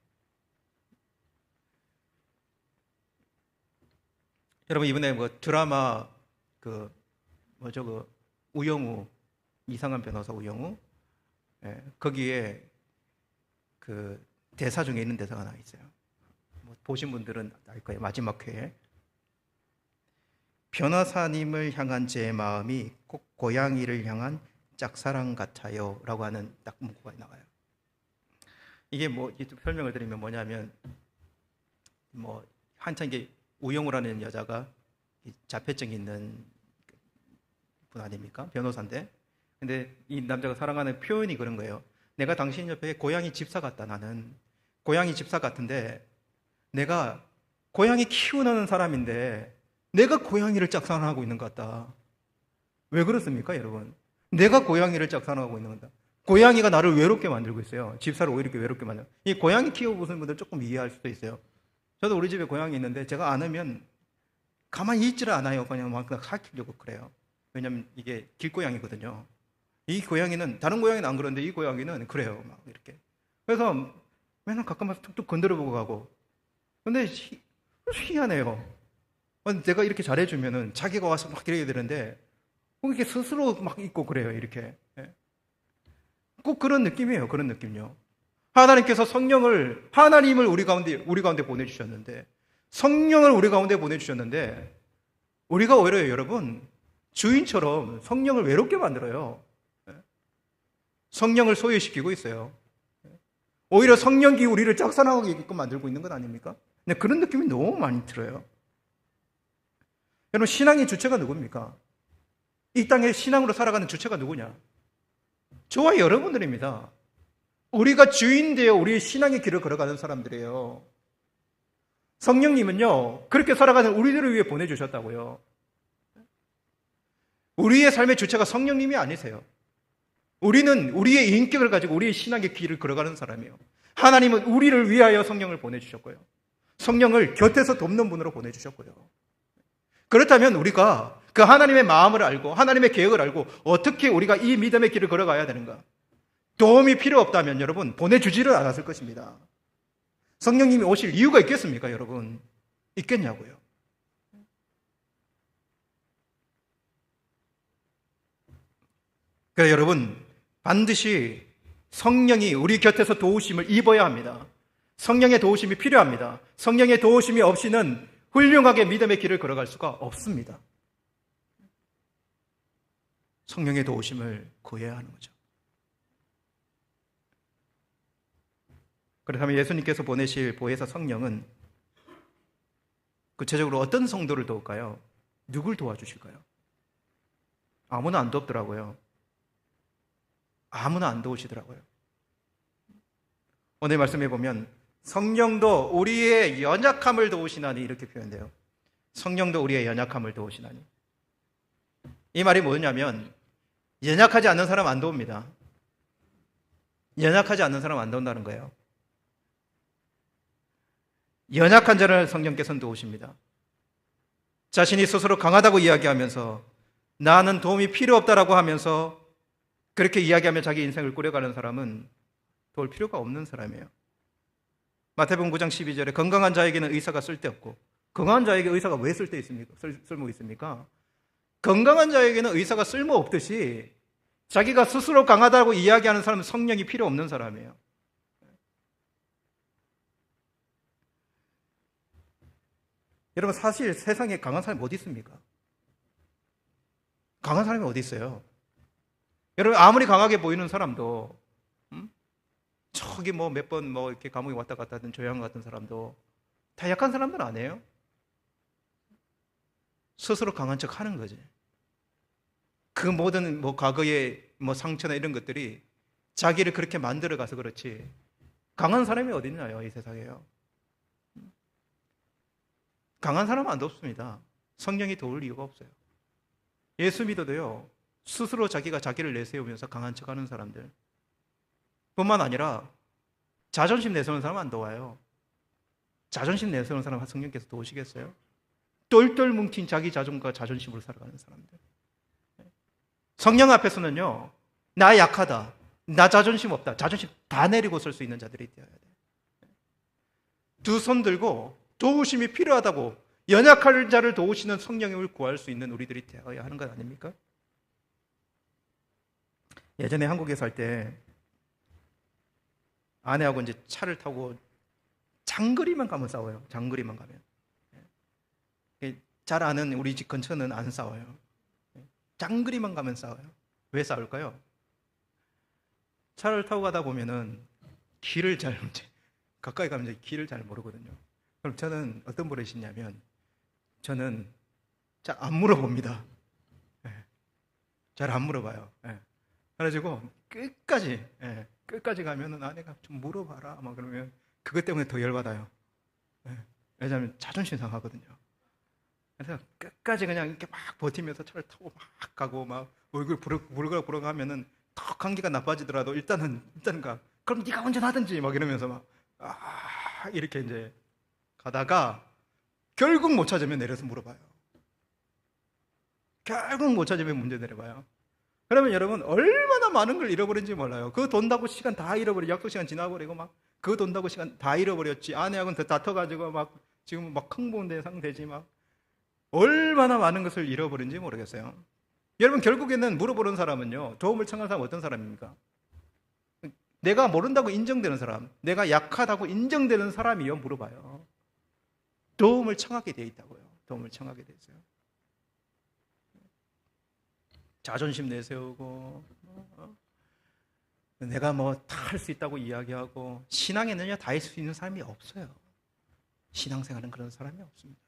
Speaker 1: 여러분, 이번에 드라마 우영우, 이상한 변호사 우영우, 거기에 대사 중에 있는 대사가 나와 있어요. 보신 분들은 알 거예요. 마지막 회에 변호사님을 향한 제 마음이 꼭 고양이를 향한 짝사랑 같아요 라고 하는 딱 문구가 나와요. 이게 설명을 드리면 뭐냐면, 한참 이게 우영우라는 여자가 자폐증이 있는 분 아닙니까? 변호사인데. 근데 이 남자가 사랑하는 표현이 그런 거예요. 내가 당신 옆에 고양이 집사 같다. 나는 고양이 집사 같은데 내가 고양이 키우는 사람인데 내가 고양이를 짝사랑하고 있는 것 같다. 왜 그렇습니까, 여러분? 내가 고양이를 짝사랑하고 있는 거다. 고양이가 나를 외롭게 만들고 있어요. 집사를 오히려 외롭게 만들고. 이 고양이 키워보신 분들 조금 이해할 수도 있어요. 저도 우리 집에 고양이 있는데 제가 안으면 가만히 있지를 않아요. 그냥 막 살키려고 그래요. 왜냐면 이게 길고양이거든요. 이 고양이는, 다른 고양이는 안 그런데 이 고양이는 그래요. 막 이렇게. 그래서 맨날 가끔씩 툭툭 건드려보고 가고. 근데 희한해요. 내가 이렇게 잘해주면은 자기가 와서 막 이래야 되는데 이렇게 스스로 막 있고 그래요. 이렇게. 꼭 그런 느낌이에요. 그런 느낌요. 하나님께서 하나님을 우리 가운데 보내주셨는데, 성령을 우리 가운데 보내주셨는데, 우리가 오히려 여러분, 주인처럼 성령을 외롭게 만들어요. 성령을 소외시키고 있어요. 오히려 성령이 우리를 짝사랑하게끔 만들고 있는 것 아닙니까? 근데 그런 느낌이 너무 많이 들어요. 여러분, 신앙의 주체가 누굽니까? 이 땅에 신앙으로 살아가는 주체가 누구냐? 저와 여러분들입니다. 우리가 주인 되어 우리의 신앙의 길을 걸어가는 사람들이에요. 성령님은요, 그렇게 살아가는 우리들을 위해 보내주셨다고요. 우리의 삶의 주체가 성령님이 아니세요. 우리는 우리의 인격을 가지고 우리의 신앙의 길을 걸어가는 사람이에요. 하나님은 우리를 위하여 성령을 보내주셨고요. 성령을 곁에서 돕는 분으로 보내주셨고요. 그렇다면 우리가 그 하나님의 마음을 알고 하나님의 계획을 알고 어떻게 우리가 이 믿음의 길을 걸어가야 되는가? 도움이 필요 없다면 여러분 보내주지를 않았을 것입니다. 성령님이 오실 이유가 있겠습니까, 여러분? 있겠냐고요. 그래서 여러분, 반드시 성령이 우리 곁에서 도우심을 입어야 합니다. 성령의 도우심이 필요합니다. 성령의 도우심이 없이는 훌륭하게 믿음의 길을 걸어갈 수가 없습니다. 성령의 도우심을 구해야 하는 거죠. 그렇다면 예수님께서 보내실 보혜사 성령은 구체적으로 어떤 성도를 도울까요? 누굴 도와주실까요? 아무나 안 돕더라고요. 아무나 안 도우시더라고요. 오늘 말씀해 보면 성령도 우리의 연약함을 도우시나니 이렇게 표현돼요. 성령도 우리의 연약함을 도우시나니. 이 말이 뭐냐면 연약하지 않는 사람 안 도웁니다. 연약하지 않는 사람 안 도운다는 거예요. 연약한 자를 성령께서는 도우십니다. 자신이 스스로 강하다고 이야기하면서 나는 도움이 필요 없다라고 하면서 그렇게 이야기하며 자기 인생을 꾸려가는 사람은 도울 필요가 없는 사람이에요. 마태복음 9장 12절에 건강한 자에게는 의사가 쓸데없고, 건강한 자에게 의사가 왜 쓸모 있습니까? 건강한 자에게는 의사가 쓸모없듯이 자기가 스스로 강하다고 이야기하는 사람은 성령이 필요 없는 사람이에요. 여러분, 사실 세상에 강한 사람이 어디 있습니까? 강한 사람이 어디 있어요? 여러분, 아무리 강하게 보이는 사람도 저기 뭐 몇 번 뭐 이렇게 감옥에 왔다 갔다 하던 조양 같은 사람도 다 약한 사람들 아니에요? 스스로 강한 척 하는 거지. 그 모든 뭐 과거의 뭐 상처나 이런 것들이 자기를 그렇게 만들어 가서 그렇지 강한 사람이 어디 있나요? 이 세상에요. 강한 사람은 안 돕습니다. 성령이 도울 이유가 없어요. 예수 믿어도요, 스스로 자기가 자기를 내세우면서 강한 척 하는 사람들 뿐만 아니라 자존심 내세우는 사람 안 도와요. 자존심 내세우는 사람 성령께서 도우시겠어요? 똘똘 뭉친 자기 자존과 자존심으로 살아가는 사람들. 성령 앞에서는요, 나 약하다, 나 자존심 없다, 자존심 다 내리고 설 수 있는 자들이 되어야 돼요. 두 손 들고 도우심이 필요하다고 연약한 자를 도우시는 성령을 구할 수 있는 우리들이 되어야 하는 것 아닙니까? 예전에 한국에 살 때 아내하고 이제 차를 타고 장거리만 가면 싸워요. 장거리만 가면. 잘 아는 우리 집 근처는 안 싸워요. 장거리만 가면 싸워요. 왜 싸울까요? 차를 타고 가다 보면은 길을 잘 가까이 가면 이제 길을 잘 모르거든요. 그럼 저는 어떤 버릇이 있냐면 저는 잘 안 물어봅니다. 잘 안 물어봐요. 그래가지고 끝까지 가면은 아내가 좀 물어봐라 막 그러면 그것 때문에 더 열받아요. 왜냐하면 자존심 상하거든요. 그래서 끝까지 그냥 이렇게 막 버티면서 차를 타고 막 가고 막 얼굴 부르고 하면은 더 관계가 나빠지더라도 일단은 가. 그럼 네가 운전하든지 막 이러면서 막 이렇게 이제 가다가 결국 못 찾으면 내려서 물어봐요. 결국 못 찾으면 문제 내려봐요. 그러면 여러분 얼마나 많은 걸 잃어버린지 몰라요. 그거 돈다고 시간 다 잃어버리고 약속 시간 지나버리고 막 그거 돈다고 시간 다 잃어버렸지. 아내하고는 더 다퉈가지고 막 지금 막 흥분된 상태지 막 얼마나 많은 것을 잃어버린지 모르겠어요. 여러분 결국에는 물어보는 사람은요, 도움을 청하는 사람은 어떤 사람입니까? 내가 모른다고 인정되는 사람, 내가 약하다고 인정되는 사람이요 물어봐요. 도움을 청하게 돼 있다고요. 도움을 청하게 돼 있어요. 자존심 내세우고 내가 뭐 다 할 수 있다고 이야기하고 신앙에는요 다 할 수 있는 사람이 없어요. 신앙생활은 그런 사람이 없습니다.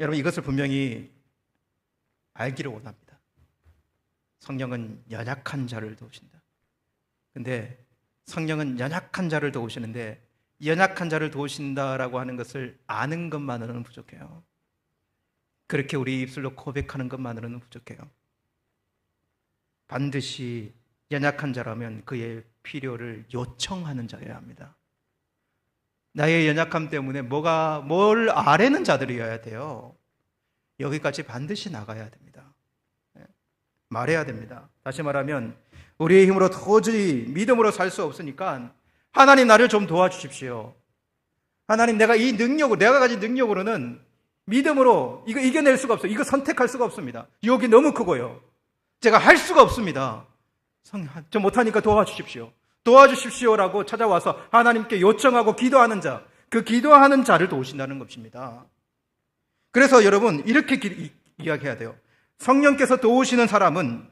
Speaker 1: 여러분 이것을 분명히 알기를 원합니다. 성령은 연약한 자를 도우신다. 근데 성령은 연약한 자를 도우시는데 연약한 자를 도우신다라고 하는 것을 아는 것만으로는 부족해요. 그렇게 우리 입술로 고백하는 것만으로는 부족해요. 반드시 연약한 자라면 그의 필요를 요청하는 자여야 합니다. 나의 연약함 때문에 뭘 아뢰는 자들이어야 돼요. 여기까지 반드시 나가야 됩니다. 말해야 됩니다. 다시 말하면 우리의 힘으로 도저히 믿음으로 살 수 없으니까 하나님 나를 좀 도와주십시오. 하나님 내가 이 능력으로, 내가 가진 능력으로는 믿음으로 이거 이겨낼 수가 없어요. 이거 선택할 수가 없습니다. 유혹이 너무 크고요. 제가 할 수가 없습니다. 저 못하니까 도와주십시오. 도와주십시오라고 찾아와서 하나님께 요청하고 기도하는 자, 그 기도하는 자를 도우신다는 것입니다. 그래서 여러분 이렇게 이야기해야 돼요. 성령께서 도우시는 사람은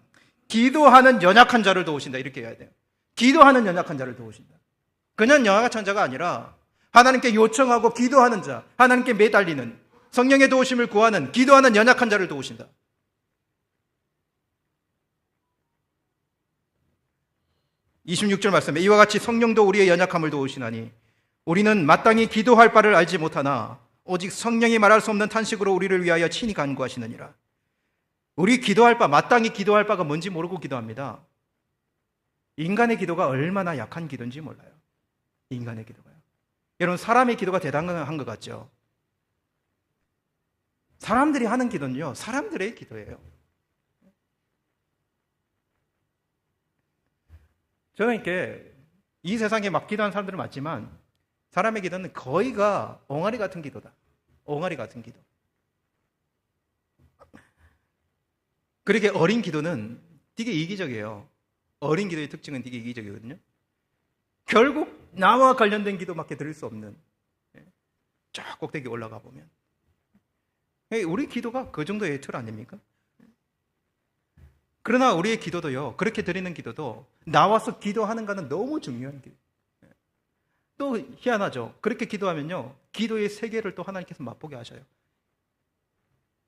Speaker 1: 기도하는 연약한 자를 도우신다. 이렇게 해야 돼요. 기도하는 연약한 자를 도우신다. 그냥 연약한 자가 아니라 하나님께 요청하고 기도하는 자, 하나님께 매달리는, 성령의 도우심을 구하는, 기도하는 연약한 자를 도우신다. (26절) 말씀에 이와 같이 성령도 우리의 연약함을 도우시나니 우리는 마땅히 기도할 바를 알지 못하나 오직 성령이 말할 수 없는 탄식으로 우리를 위하여 친히 간구하시느니라. 우리 기도할 바, 마땅히 기도할 바가 뭔지 모르고 기도합니다. 인간의 기도가 얼마나 약한 기도인지 몰라요. 인간의 기도가요. 여러분, 사람의 기도가 대단한 것 같죠? 사람들이 하는 기도는요, 사람들의 기도예요. 저는 이렇게 이 세상에 막 기도하는 사람들은 많지만 사람의 기도는 거의가 옹알이 같은 기도다. 옹알이 같은 기도. 그렇게 어린 기도는 되게 이기적이에요. 어린 기도의 특징은 되게 이기적이거든요. 결국 나와 관련된 기도밖에 드릴 수 없는, 쫙 꼭대기 올라가 보면 우리 기도가 그 정도의 틀 아닙니까? 그러나 우리의 기도도요, 그렇게 드리는 기도도 나와서 기도하는가는 너무 중요한 기도. 또 희한하죠. 그렇게 기도하면요, 기도의 세계를 또 하나님께서 맛보게 하셔요.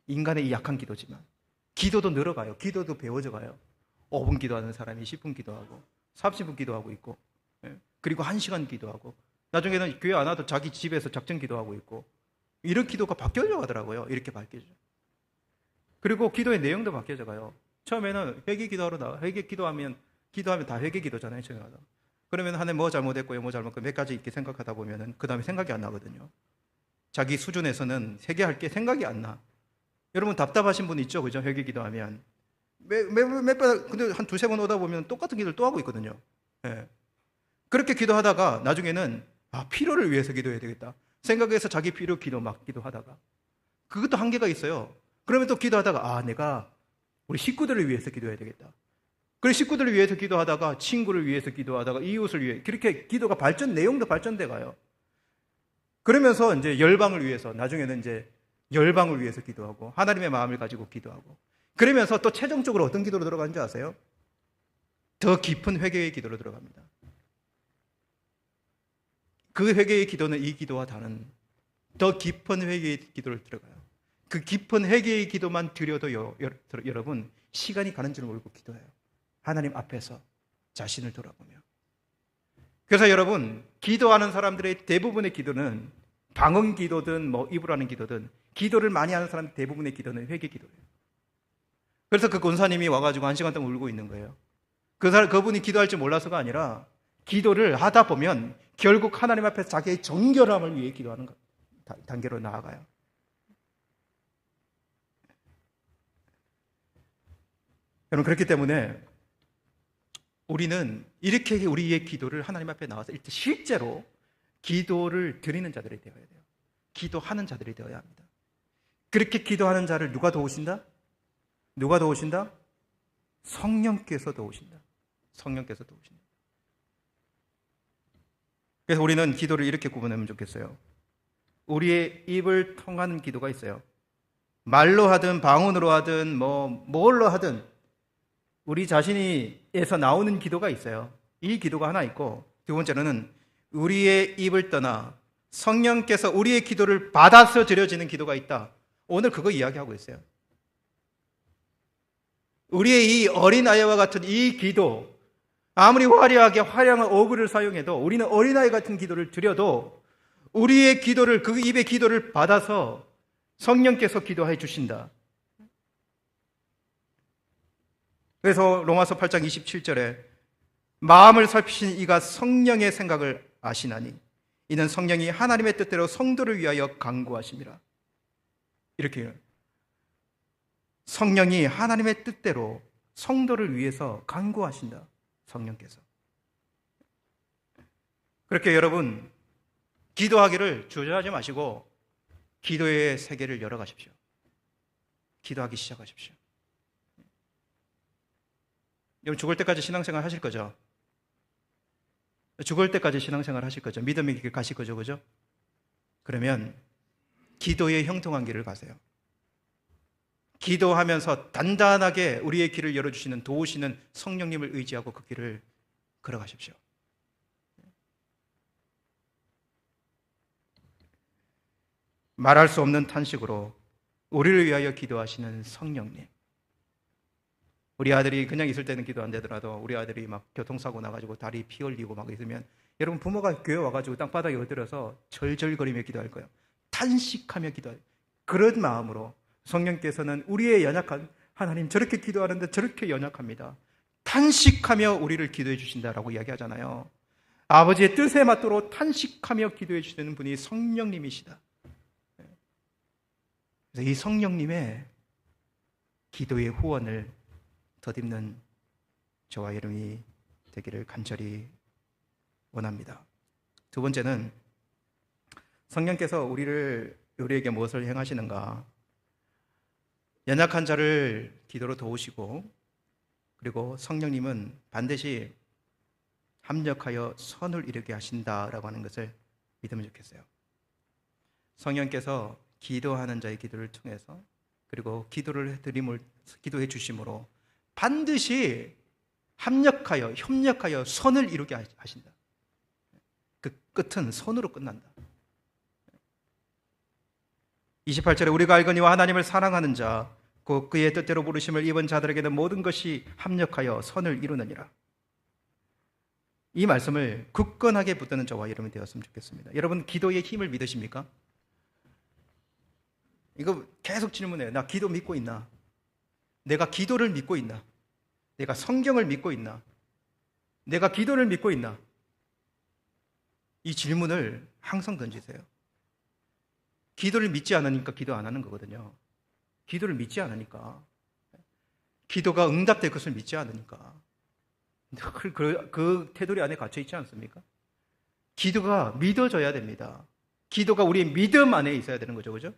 Speaker 1: 인간의 이 약한 기도지만 기도도 늘어가요. 기도도 배워져 가요. 5분 기도하는 사람이 10분 기도하고 30분 기도하고 있고, 그리고 1시간 기도하고, 나중에는 교회 안 와도 자기 집에서 작정 기도하고 있고, 이런 기도가 바뀌어져 가더라고요. 이렇게 바뀌어져. 그리고 기도의 내용도 바뀌어져 가요. 처음에는 회개 기도하러 나가. 회개 기도하면 다 회개 기도잖아요. 처음에 가서. 그러면 하나님 뭐 잘못했고요, 뭐 잘못했고 몇 가지 이렇게 생각하다 보면은 그 다음에 생각이 안 나거든요. 자기 수준에서는 회개할 게 생각이 안 나. 여러분 답답하신 분 있죠, 그죠? 회개 기도하면 몇 번, 근데 한 두세 번 오다 보면 똑같은 기도를 또 하고 있거든요. 예. 그렇게 기도하다가 나중에는 필요를 위해서 기도해야 되겠다 생각해서 자기 필요 기도 막 기도하다가, 그것도 한계가 있어요. 그러면 또 기도하다가 내가 우리 식구들을 위해서 기도해야 되겠다. 그래, 식구들을 위해서 기도하다가 친구를 위해서 기도하다가 이웃을 위해, 그렇게 기도가 내용도 발전돼 가요. 그러면서 이제 열방을 위해서, 나중에는 이제 열방을 위해서 기도하고 하나님의 마음을 가지고 기도하고, 그러면서 또 최종적으로 어떤 기도로 들어가는지 아세요? 더 깊은 회개의 기도로 들어갑니다. 그 회개의 기도는 이 기도와 다른 더 깊은 회개의 기도를 들어가요. 그 깊은 회개의 기도만 드려도요, 여러분 시간이 가는 줄 모르고 기도해요. 하나님 앞에서 자신을 돌아보며. 그래서 여러분, 기도하는 사람들의 대부분의 기도는 방언 기도든 뭐 입으로 하는 기도든, 기도를 많이 하는 사람 대부분의 기도는 회개 기도예요. 그래서 그 권사님이 와가지고 1시간 동안 울고 있는 거예요. 그분이 기도할 줄 몰라서가 아니라 기도를 하다 보면 결국 하나님 앞에서 자기의 정결함을 위해 기도하는 단계로 나아가요. 여러분, 그렇기 때문에 우리는 이렇게 우리의 기도를 하나님 앞에 나와서 실제로 기도를 드리는 자들이 되어야 돼요. 기도하는 자들이 되어야 합니다. 그렇게 기도하는 자를 누가 도우신다? 누가 도우신다? 성령께서 도우신다. 성령께서 도우신다. 그래서 우리는 기도를 이렇게 구분하면 좋겠어요. 우리의 입을 통하는 기도가 있어요. 말로 하든 방언으로 하든 뭘로 하든 우리 자신이에서 나오는 기도가 있어요. 이 기도가 하나 있고, 두 번째로는 우리의 입을 떠나 성령께서 우리의 기도를 받아서 드려지는 기도가 있다. 오늘 그거 이야기하고 있어요. 우리의 이 어린아이와 같은 이 기도, 아무리 화려하게 화려한 어구를 사용해도, 우리는 어린아이 같은 기도를 드려도 우리의 기도를, 그 입의 기도를 받아서 성령께서 기도해 주신다. 그래서 로마서 8장 27절에 마음을 살피신 이가 성령의 생각을 아시나니 이는 성령이 하나님의 뜻대로 성도를 위하여 간구하심이라. 이렇게 성령이 하나님의 뜻대로 성도를 위해서 간구하신다. 성령께서. 그렇게 여러분 기도하기를 주저하지 마시고 기도의 세계를 열어가십시오. 기도하기 시작하십시오. 여러분 죽을 때까지 신앙생활 하실 거죠? 죽을 때까지 신앙생활 하실 거죠? 믿음의 길 가실 거죠? 그죠? 그러면 기도의 형통한 길을 가세요. 기도하면서 단단하게 우리의 길을 열어주시는 도우시는 성령님을 의지하고 그 길을 걸어가십시오. 말할 수 없는 탄식으로 우리를 위하여 기도하시는 성령님. 우리 아들이 그냥 있을 때는 기도 안 되더라도 우리 아들이 막 교통사고 나가지고 다리 피 흘리고 막 있으면 여러분 부모가 교회 와가지고 땅바닥에 엎드려서 절절거리며 기도할 거예요. 탄식하며 기도할 거예요. 그런 마음으로 성령께서는 우리의 연약한 하나님 저렇게 기도하는데 저렇게 연약합니다. 탄식하며 우리를 기도해 주신다라고 이야기하잖아요. 아버지의 뜻에 맞도록 탄식하며 기도해 주시는 분이 성령님이시다. 그래서 이 성령님의 기도의 후원을 덧입는 저와 여러분이 되기를 간절히 원합니다. 두 번째는 성령께서 우리에게 무엇을 행하시는가? 연약한 자를 기도로 도우시고 그리고 성령님은 반드시 합력하여 선을 이루게 하신다라고 하는 것을 믿으면 좋겠어요. 성령께서 기도하는 자의 기도를 통해서 그리고 기도해 주심으로 반드시 협력하여 선을 이루게 하신다. 그 끝은 선으로 끝난다. 28절에 우리가 알거니와 하나님을 사랑하는 자, 곧 그의 뜻대로 부르심을 입은 자들에게는 모든 것이 합력하여 선을 이루느니라. 이 말씀을 굳건하게 붙드는 저와 여러분이 되었으면 좋겠습니다. 여러분 기도의 힘을 믿으십니까? 이거 계속 질문해요. 나 기도 믿고 있나? 내가 기도를 믿고 있나? 내가 성경을 믿고 있나? 내가 기도를 믿고 있나? 이 질문을 항상 던지세요. 기도를 믿지 않으니까 기도 안 하는 거거든요. 기도를 믿지 않으니까. 기도가 응답될 것을 믿지 않으니까. 그 테두리 안에 갇혀 있지 않습니까? 기도가 믿어져야 됩니다. 기도가 우리의 믿음 안에 있어야 되는 거죠. 그죠?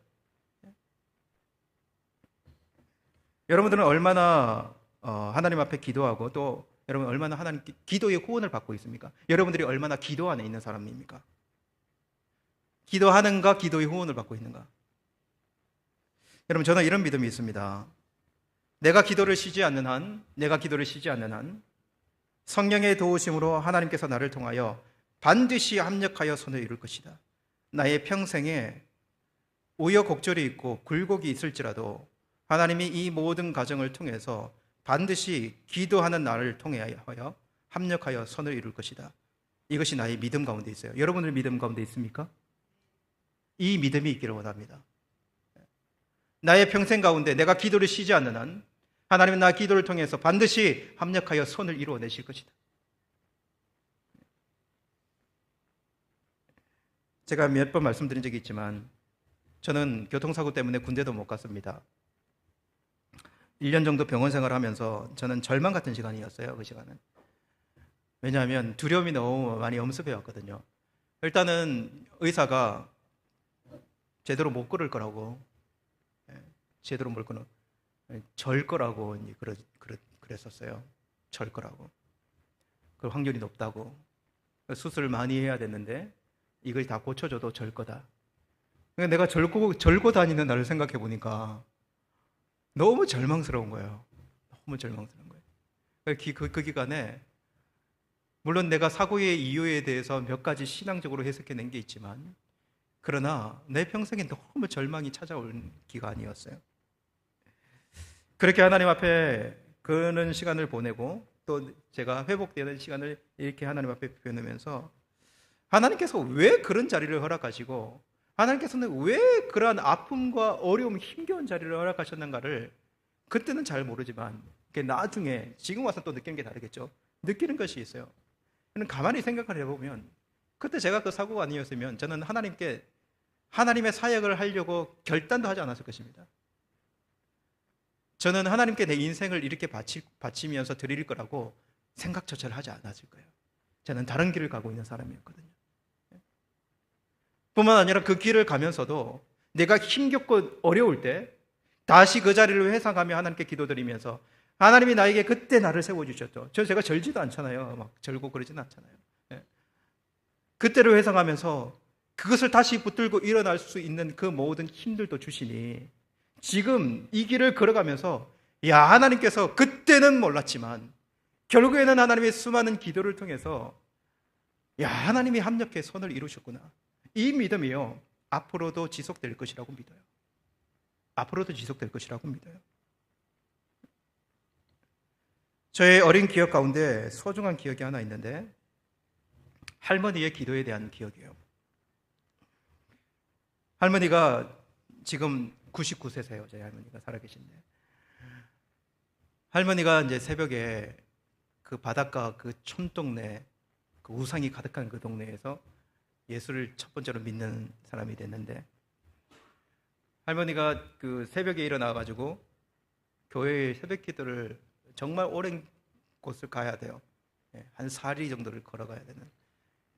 Speaker 1: 여러분들은 얼마나 하나님 앞에 기도하고 또 여러분 얼마나 하나님 기도의 후원을 받고 있습니까? 여러분들이 얼마나 기도 안에 있는 사람입니까? 기도하는가 기도의 후원을 받고 있는가? 여러분 저는 이런 믿음이 있습니다. 내가 기도를 쉬지 않는 한 성령의 도우심으로 하나님께서 나를 통하여 반드시 합력하여 선을 이룰 것이다. 나의 평생에 우여곡절이 있고 굴곡이 있을지라도 하나님이 이 모든 과정을 통해서 반드시 기도하는 나를 통하여 합력하여 선을 이룰 것이다. 이것이 나의 믿음 가운데 있어요. 여러분의 믿음 가운데 있습니까? 이 믿음이 있기를 원합니다. 나의 평생 가운데 내가 기도를 쉬지 않는 한 하나님은 나 기도를 통해서 반드시 합력하여 선을 이루어내실 것이다. 제가 몇 번 말씀드린 적이 있지만 저는 교통사고 때문에 군대도 못 갔습니다. 1년 정도 병원 생활하면서 저는 절망 같은 시간이었어요. 그 시간은. 왜냐하면 두려움이 너무 많이 엄습해 왔거든요. 일단은 의사가 제대로 못 걸을 거라고, 제대로 못 걸어 절 거라고 그랬었어요. 절 거라고. 그 확률이 높다고. 수술을 많이 해야 됐는데 이걸 다 고쳐줘도 절 거다. 내가 절고 다니는 나를 생각해 보니까 너무 절망스러운 거예요. 너무 절망스러운 거예요. 그 기간에 물론 내가 사고의 이유에 대해서 몇 가지 신앙적으로 해석해낸 게 있지만 그러나 내 평생에 너무 절망이 찾아온 기간이었어요. 그렇게 하나님 앞에 그런 시간을 보내고 또 제가 회복되는 시간을 이렇게 하나님 앞에 보내면서 하나님께서 왜 그런 자리를 허락하시고 하나님께서는 왜 그러한 아픔과 어려움, 힘겨운 자리를 허락하셨는가를 그때는 잘 모르지만 나중에 지금 와서 또 느끼는 게 다르겠죠. 느끼는 것이 있어요. 가만히 생각을 해보면 그때 제가 그 사고가 아니었으면 저는 하나님의 사역을 하려고 결단도 하지 않았을 것입니다. 저는 하나님께 내 인생을 이렇게 바치면서 드릴 거라고 생각조차 하지 않았을 거예요. 저는 다른 길을 가고 있는 사람이었거든요. 뿐만 아니라 그 길을 가면서도 내가 힘겹고 어려울 때 다시 그 자리를 회상하며 하나님께 기도드리면서 하나님이 나에게 그때 나를 세워주셨죠. 제가 절지도 않잖아요. 막 절고 그러지는 않잖아요. 그때를 회상하면서 그것을 다시 붙들고 일어날 수 있는 그 모든 힘들도 주시니 지금 이 길을 걸어가면서 하나님께서 그때는 몰랐지만 결국에는 하나님의 수많은 기도를 통해서 하나님이 합력해 선을 이루셨구나. 이 믿음이요 앞으로도 지속될 것이라고 믿어요. 앞으로도 지속될 것이라고 믿어요. 저의 어린 기억 가운데 소중한 기억이 하나 있는데 할머니의 기도에 대한 기억이에요. 할머니가 지금 99세세요. 저희 할머니가 살아계신데 할머니가 이제 새벽에 그 바닷가 그 촌동네 그 우상이 가득한 그 동네에서 예수를 첫 번째로 믿는 사람이 됐는데 할머니가 그 새벽에 일어나가지고 교회의 새벽 기도를 정말 오랜 곳을 가야 돼요. 한 4리 정도를 걸어가야 되는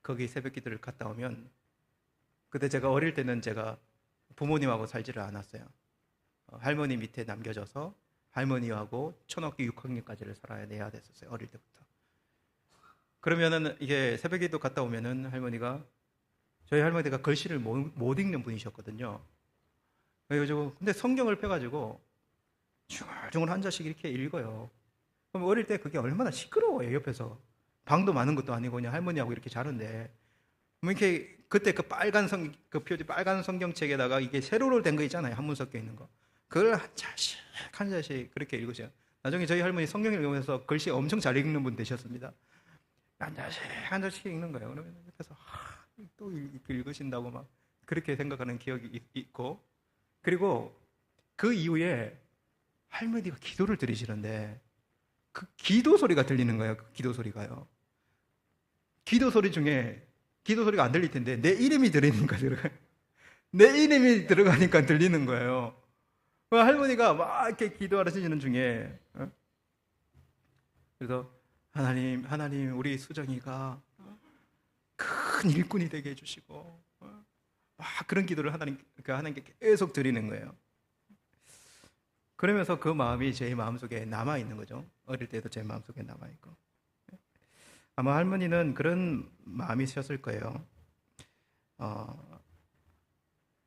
Speaker 1: 거기 새벽 기도를 갔다 오면 그때 제가 어릴 때는 제가 부모님하고 살지를 않았어요. 할머니 밑에 남겨져서 할머니하고 초등학교 6학년까지를 살아내야 됐었어요. 어릴 때부터. 그러면은 이게 새벽 기도 갔다 오면은 저희 할머니가 글씨를 못 읽는 분이셨거든요. 그래가지고 근데 성경을 펴가지고 중얼중얼 한 자씩 이렇게 읽어요. 그럼 어릴 때 그게 얼마나 시끄러워요. 옆에서 방도 많은 것도 아니고 그냥 할머니하고 이렇게 자는데 뭐 이렇게 그때 그 표지 빨간 성경책에다가 이게 세로로 된 거 있잖아요. 한문 섞여 있는 거. 그걸 한 자씩 그렇게 읽으세요. 나중에 저희 할머니 성경 읽으면서 글씨 엄청 잘 읽는 분 되셨습니다. 한 자씩 읽는 거예요. 그러면 그래서 또 읽으신다고 막 그렇게 생각하는 기억이 있고 그리고 그 이후에 할머니가 기도를 드리시는데 그 기도 소리가 들리는 거예요. 그 기도 소리가요. 기도 소리 중에 기도 소리가 안 들릴 텐데 내 이름이 들리니까 들어가요. 내 이름이 들어가니까 들리는 거예요. 할머니가 막 이렇게 기도하시는 중에 그래서 하나님 우리 수정이가 큰 일꾼이 되게 해주시고 그런 기도를 하나님께 계속 드리는 거예요. 그러면서 그 마음이 제 마음속에 남아있는 거죠. 어릴 때도 제 마음속에 남아있고 아마 할머니는 그런 마음이셨을 거예요.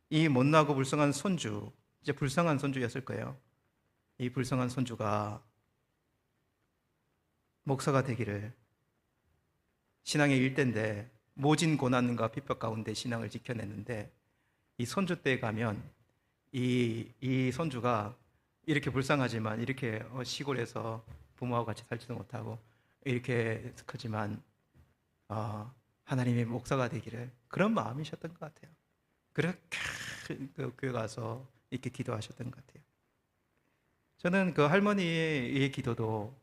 Speaker 1: 이 못나고 불쌍한 손주, 이제 불쌍한 손주였을 거예요. 이 불쌍한 손주가 목사가 되기를 신앙의 일대인데 모진 고난과 핍박 가운데 신앙을 지켜냈는데 이 손주 때에 가면 이 손주가 이렇게 불쌍하지만 이렇게 시골에서 부모하고 같이 살지도 못하고 이렇게 크지만 하나님의 목사가 되기를 그런 마음이셨던 것 같아요. 그렇게 그 교회 가서 이렇게 기도하셨던 것 같아요. 저는 그 할머니의 기도도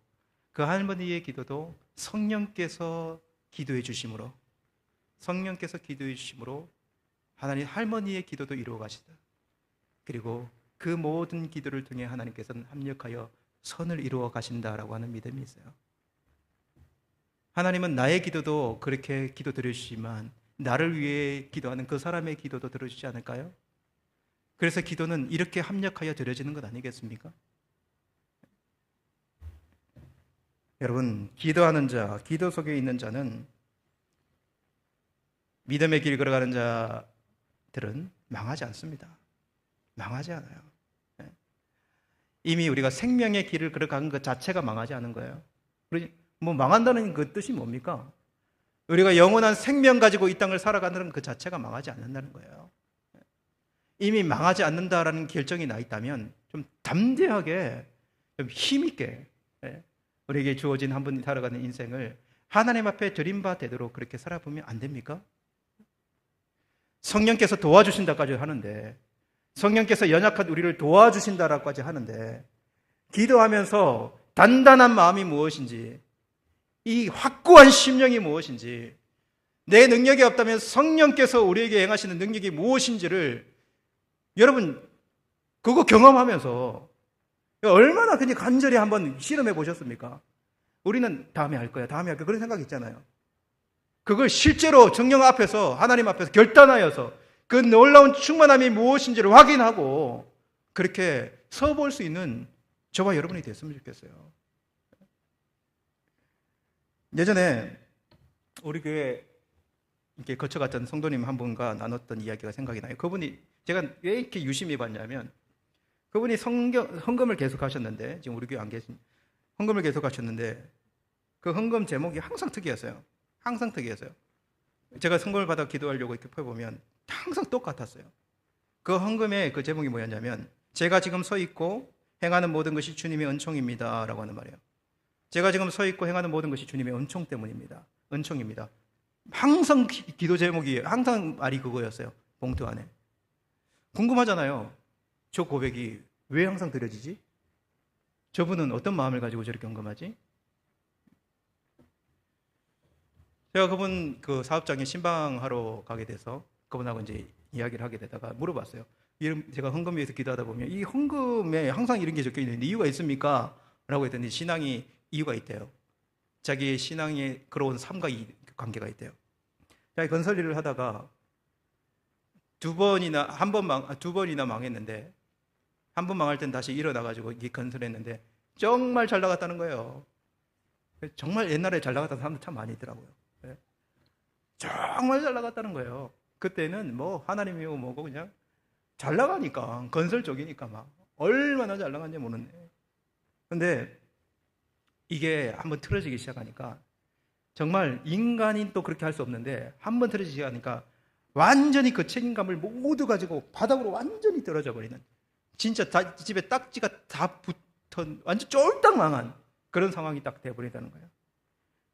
Speaker 1: 성령께서 기도해 주심으로 하나님 할머니의 기도도 이루어 가시다. 그리고 그 모든 기도를 통해 하나님께서는 합력하여 선을 이루어 가신다라고 하는 믿음이 있어요. 하나님은 나의 기도도 그렇게 기도 들으시지만 나를 위해 기도하는 그 사람의 기도도 들어주지 않을까요? 그래서 기도는 이렇게 합력하여 드려지는 것 아니겠습니까? 여러분, 기도하는 자, 기도 속에 있는 자는 믿음의 길 걸어가는 자들은 망하지 않습니다. 망하지 않아요. 이미 우리가 생명의 길을 걸어가는 것 자체가 망하지 않은 거예요. 뭐 망한다는 그 뜻이 뭡니까? 우리가 영원한 생명 가지고 이 땅을 살아가는 그 자체가 망하지 않는다는 거예요. 이미 망하지 않는다라는 결정이 나 있다면 좀 담대하게, 좀 힘있게 우리에게 주어진 한 번 살아가는 인생을 하나님 앞에 드린 바 되도록 그렇게 살아보면 안 됩니까? 성령께서 도와주신다까지 하는데, 성령께서 연약한 우리를 도와주신다라고까지 하는데, 기도하면서 단단한 마음이 무엇인지, 이 확고한 심령이 무엇인지, 내 능력이 없다면 성령께서 우리에게 행하시는 능력이 무엇인지를 여러분 그거 경험하면서 얼마나 그냥 간절히 한번 실험해 보셨습니까? 우리는 다음에 할 거야, 다음에 할 거야. 그런 생각 있잖아요. 그걸 실제로 성령 앞에서, 하나님 앞에서 결단하여서 그 놀라운 충만함이 무엇인지를 확인하고 그렇게 서볼 수 있는 저와 여러분이 됐으면 좋겠어요. 예전에 우리 교회 이렇게 거쳐갔던 성도님 한 분과 나눴던 이야기가 생각이 나요. 그분이, 제가 왜 이렇게 유심히 봤냐면, 그분이 헌금을 계속 하셨는데, 지금 우리 교회 안 계신, 헌금을 계속 하셨는데, 그 헌금 제목이 항상 특이했어요. 항상 특이했어요. 제가 헌금을 받아 기도하려고 이렇게 펴보면 항상 똑같았어요. 그 헌금의 그 제목이 뭐였냐면, 제가 지금 서 있고 행하는 모든 것이 주님의 은총입니다 라고 하는 말이에요. 제가 지금 서 있고 행하는 모든 것이 주님의 은총 때문입니다. 은총입니다. 항상 기도 제목이, 항상 말이 그거였어요. 봉투 안에. 궁금하잖아요. 저 고백이 왜 항상 드려지지? 저분은 어떤 마음을 가지고 저렇게 헌금하지? 제가 그분 그 사업장에 신방하러 가게 돼서 그분하고 이제 이야기를 하게 되다가 물어봤어요. 제가 헌금 위해서 기도하다 보면 이 헌금에 항상 이런 게 적혀 있는데 이유가 있습니까? 라고 했더니 신앙이 이유가 있대요. 자기의 신앙에 걸어온 삶과 관계가 있대요. 자기 건설 일을 하다가 두 번이나 망했는데, 한 번 망할 땐 다시 일어나가지고 이 건설했는데 정말 잘 나갔다는 거예요. 정말 옛날에 잘 나갔다는 사람들 참 많이 있더라고요. 정말 잘 나갔다는 거예요. 그때는 뭐 하나님이고 뭐고 그냥 잘 나가니까, 건설 쪽이니까 막 얼마나 잘 나간지 모르네. 근데 이게 한번 틀어지기 시작하니까, 정말 인간이 또 그렇게 할 수 없는데 한번 틀어지기 시작하니까 완전히 그 책임감을 모두 가지고 바닥으로 완전히 떨어져 버리는, 진짜 집에 딱지가 다 붙은 완전 쫄딱 망한 그런 상황이 딱 돼버린다는 거예요.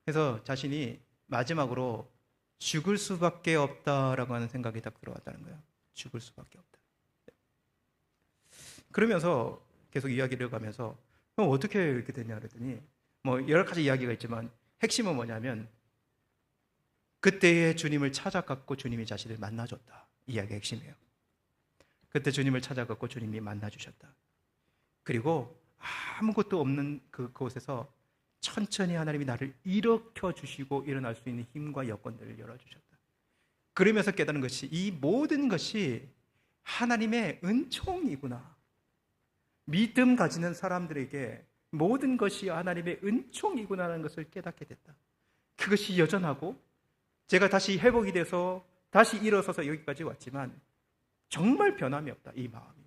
Speaker 1: 그래서 자신이 마지막으로 죽을 수밖에 없다라고 하는 생각이 딱 들어왔다는 거예요. 죽을 수밖에 없다. 그러면서 계속 이야기를 가면서 그럼 어떻게 이렇게 됐냐 그랬더니, 뭐 여러 가지 이야기가 있지만 핵심은 뭐냐면, 그때의 주님을 찾아갔고 주님이 자신을 만나줬다. 이 이야기가 핵심이에요. 그때 주님을 찾아갔고 주님이 만나주셨다. 그리고 아무것도 없는 그곳에서 천천히 하나님이 나를 일으켜 주시고 일어날 수 있는 힘과 여건들을 열어주셨다. 그러면서 깨닫는 것이, 이 모든 것이 하나님의 은총이구나. 믿음 가지는 사람들에게 모든 것이 하나님의 은총이구나라는 것을 깨닫게 됐다. 그것이 여전하고, 제가 다시 회복이 돼서 다시 일어서서 여기까지 왔지만 정말 변함이 없다, 이 마음이.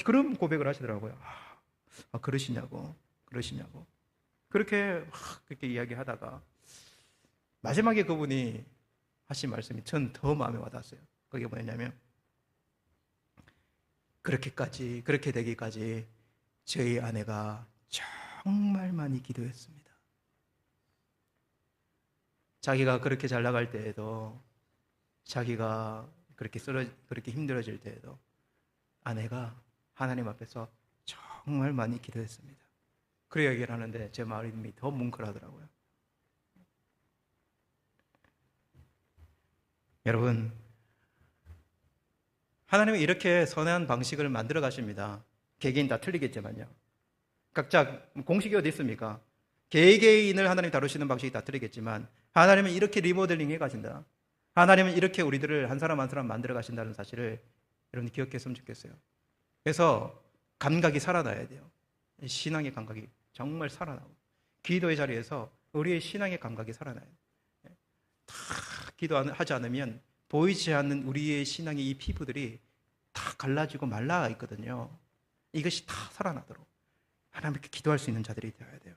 Speaker 1: 그런 고백을 하시더라고요. 그러시냐고. 그렇게 이야기하다가 마지막에 그분이 하신 말씀이 전 더 마음에 와닿았어요. 그게 뭐냐면, 그렇게 되기까지 저희 아내가 정말 많이 기도했습니다. 자기가 그렇게 잘 나갈 때에도, 자기가 그렇게 힘들어질 때에도 아내가 하나님 앞에서 정말 많이 기도했습니다. 그 얘기를 하는데 제 마음이 더 뭉클하더라고요. 여러분, 하나님은 이렇게 선한 방식을 만들어 가십니다. 개개인 다 틀리겠지만요. 각자 공식이 어디 있습니까? 개개인을 하나님 다루시는 방식이 다 틀리겠지만 하나님은 이렇게 리모델링 해 가신다. 하나님은 이렇게 우리들을 한 사람 한 사람 만들어 가신다는 사실을 여러분이 기억했으면 좋겠어요. 그래서 감각이 살아나야 돼요. 신앙의 감각이 정말 살아나고, 기도의 자리에서 우리의 신앙의 감각이 살아나요. 다 기도하지 않으면 보이지 않는 우리의 신앙의 이 피부들이 다 갈라지고 말라 있거든요. 이것이 다 살아나도록 하나님께 기도할 수 있는 자들이 되어야 돼요.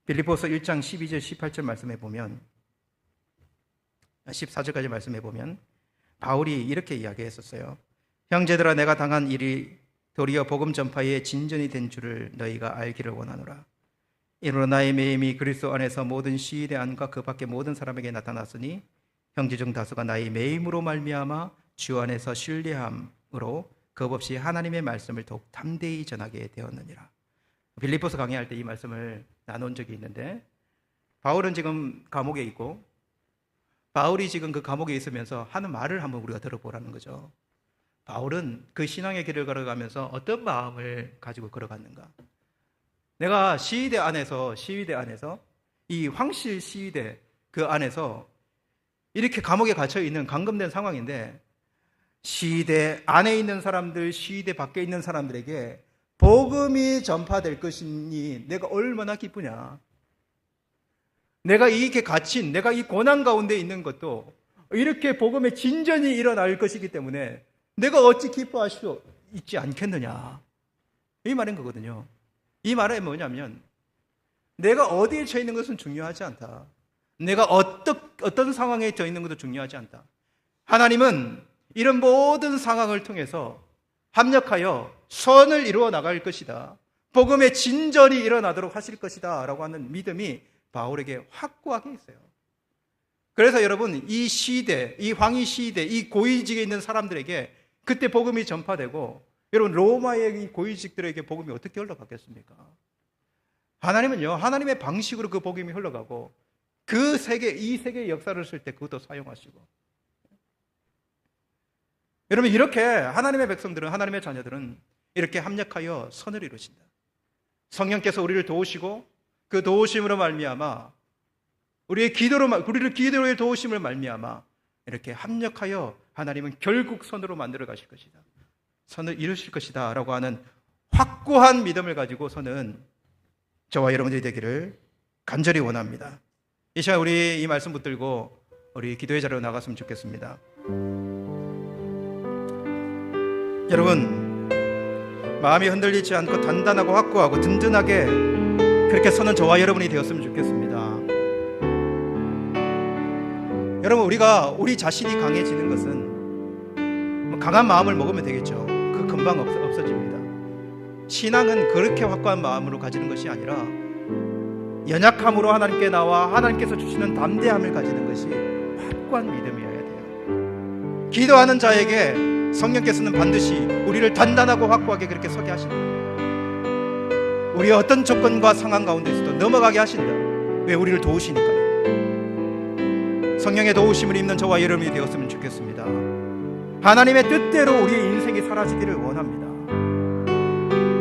Speaker 1: 빌립보서 1장 12절 18절 말씀해 보면, 14절까지 말씀해 보면 바울이 이렇게 이야기했었어요. 형제들아, 내가 당한 일이 도리어 복음 전파의 진전이 된 줄을 너희가 알기를 원하노라. 이로 나의 매임이 그리스도 안에서 모든 시일의 안과 그 밖의 모든 사람에게 나타났으니 형제 중 다수가 나의 매임으로 말미암아 주 안에서 신뢰함으로 겁없이 하나님의 말씀을 더욱 담대히 전하게 되었느니라. 빌립보서 강의할 때 이 말씀을 나눈 적이 있는데, 바울은 지금 감옥에 있고, 바울이 지금 그 감옥에 있으면서 하는 말을 한번 우리가 들어보라는 거죠. 바울은 그 신앙의 길을 걸어가면서 어떤 마음을 가지고 걸어갔는가? 내가 시위대 안에서 이 황실 시위대 그 안에서 이렇게 감옥에 갇혀 있는 감금된 상황인데, 시위대 안에 있는 사람들, 시위대 밖에 있는 사람들에게 복음이 전파될 것이니 내가 얼마나 기쁘냐. 내가 이렇게 갇힌, 내가 이 고난 가운데 있는 것도 이렇게 복음의 진전이 일어날 것이기 때문에 내가 어찌 기뻐할 수 있지 않겠느냐, 이 말인 거거든요. 이 말은 뭐냐면, 내가 어디에 처해 있는 것은 중요하지 않다. 내가 어떤 상황에 처해 있는 것도 중요하지 않다. 하나님은 이런 모든 상황을 통해서 합력하여 선을 이루어 나갈 것이다. 복음의 진전이 일어나도록 하실 것이다 라고 하는 믿음이 바울에게 확고하게 있어요. 그래서 여러분, 이 시대, 이 황위 시대, 이 고위직에 있는 사람들에게 그때 복음이 전파되고, 여러분 로마의 이 고위직들에게 복음이 어떻게 흘러갔겠습니까? 하나님은요, 하나님의 방식으로 그 복음이 흘러가고, 그 세계, 이 세계의 역사를 쓸 때 그것도 사용하시고. 여러분, 이렇게 하나님의 백성들은, 하나님의 자녀들은 이렇게 합력하여 선을 이루신다. 성령께서 우리를 도우시고, 그 도우심으로 말미암아, 우리를 기도의 도우심을 말미암아 이렇게 합력하여 하나님은 결국 선으로 만들어 가실 것이다, 선을 이루실 것이다 라고 하는 확고한 믿음을 가지고서는 저와 여러분들이 되기를 간절히 원합니다. 이 시간 우리 이 말씀 붙들고 우리 기도의 자리로 나갔으면 좋겠습니다. 여러분, 마음이 흔들리지 않고 단단하고 확고하고 든든하게 그렇게 서는 저와 여러분이 되었으면 좋겠습니다. 여러분, 우리 자신이 강해지는 것은 강한 마음을 먹으면 되겠죠. 그 금방 없어집니다. 신앙은 그렇게 확고한 마음으로 가지는 것이 아니라 연약함으로 하나님께 나와 하나님께서 주시는 담대함을 가지는 것이 확고한 믿음이어야 돼요. 기도하는 자에게 성령께서는 반드시 우리를 단단하고 확고하게 그렇게 서게 하신다. 우리의 어떤 조건과 상황 가운데서도 넘어가게 하신다. 왜? 우리를 도우시니까요. 성령의 도우심을 입는 저와 여러분이 되었으면 좋겠습니다. 하나님의 뜻대로 우리의 인생이 사라지기를 원합니다.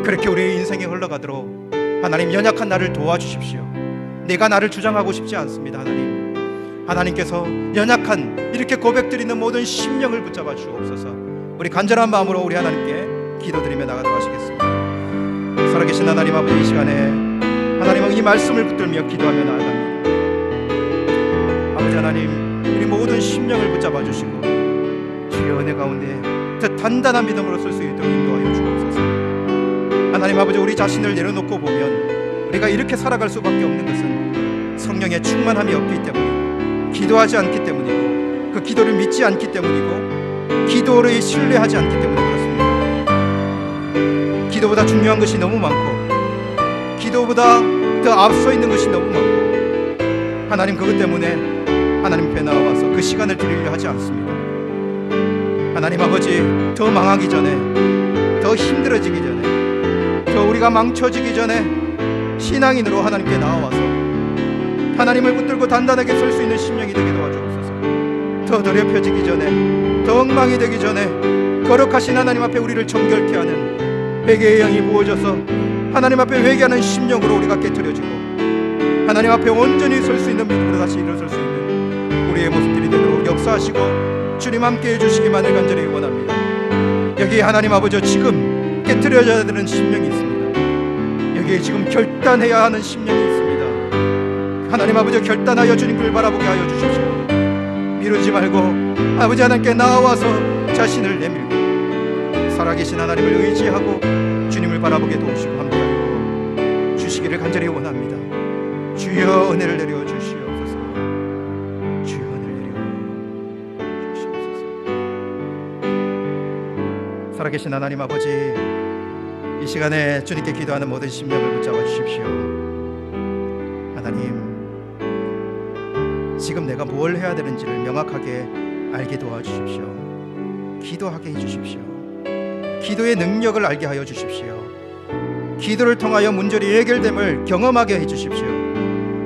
Speaker 1: 그렇게 우리의 인생이 흘러가도록 하나님, 연약한 나를 도와주십시오. 내가 나를 주장하고 싶지 않습니다. 하나님께서 연약한 이렇게 고백드리는 모든 심령을 붙잡아 주옵소서. 우리 간절한 마음으로 우리 하나님께 기도드리며 나가도록 하시겠습니다. 살아계신 하나님 아버지, 이 시간에 하나님은 이 말씀을 붙들며 기도하며 나아갑니다. 아버지 하나님, 우리 모든 심령을 붙잡아 주시고 주의 은혜 가운데 더 단단한 믿음으로 설 수 있도록 인도하여 주옵소서. 하나님 아버지, 우리 자신을 내려놓고 보면 우리가 이렇게 살아갈 수밖에 없는 것은 성령의 충만함이 없기 때문이고, 기도하지 않기 때문이고, 그 기도를 믿지 않기 때문이고, 기도를 신뢰하지 않기 때문에 그렇습니다. 기도보다 중요한 것이 너무 많고, 기도보다 더 앞서 있는 것이 너무 많고, 하나님 그것 때문에 하나님 앞에 나와서 그 시간을 드리려 하지 않습니다. 하나님 아버지, 더 망하기 전에, 더 힘들어지기 전에, 더 우리가 망쳐지기 전에 신앙인으로 하나님께 나와서 하나님을 붙들고 단단하게 설 수 있는 심령이 되게 도와주옵소서. 더 더럽혀지기 전에, 더 엉망이 되기 전에 거룩하신 하나님 앞에 우리를 정결케 하는 회개의 영이 부어져서 하나님 앞에 회개하는 심령으로 우리가 깨트려지고 하나님 앞에 온전히 설 수 있는 믿음으로 다시 일어설 수 있는 우리의 모습들이 되도록 역사하시고 주님 함께 해주시기만을 간절히 원합니다. 여기 하나님 아버지, 지금 깨트려져야 되는 심령이 있습니다. 여기에 지금 결단해야 하는 심령이 있습니다. 하나님 아버지, 결단하여 주님을 바라보게 하여 주십시오. 미루지 말고 아버지 하나님께 나와서 자신을 내밀고 살아계신 하나님을 의지하고 주님을 바라보게 도우시고 함께하여 주시기를 간절히 원합니다. 주여 은혜를 내려 주시옵소서. 주여 은혜를 내려 주시옵소서. 살아계신 하나님 아버지, 이 시간에 주님께 기도하는 모든 심령을 붙잡아 주십시오. 하나님, 지금 내가 뭘 해야 되는지를 명확하게 알게 도와주십시오. 기도하게 해주십시오. 기도의 능력을 알게 하여 주십시오. 기도를 통하여 문제의 해결됨을 경험하게 해주십시오.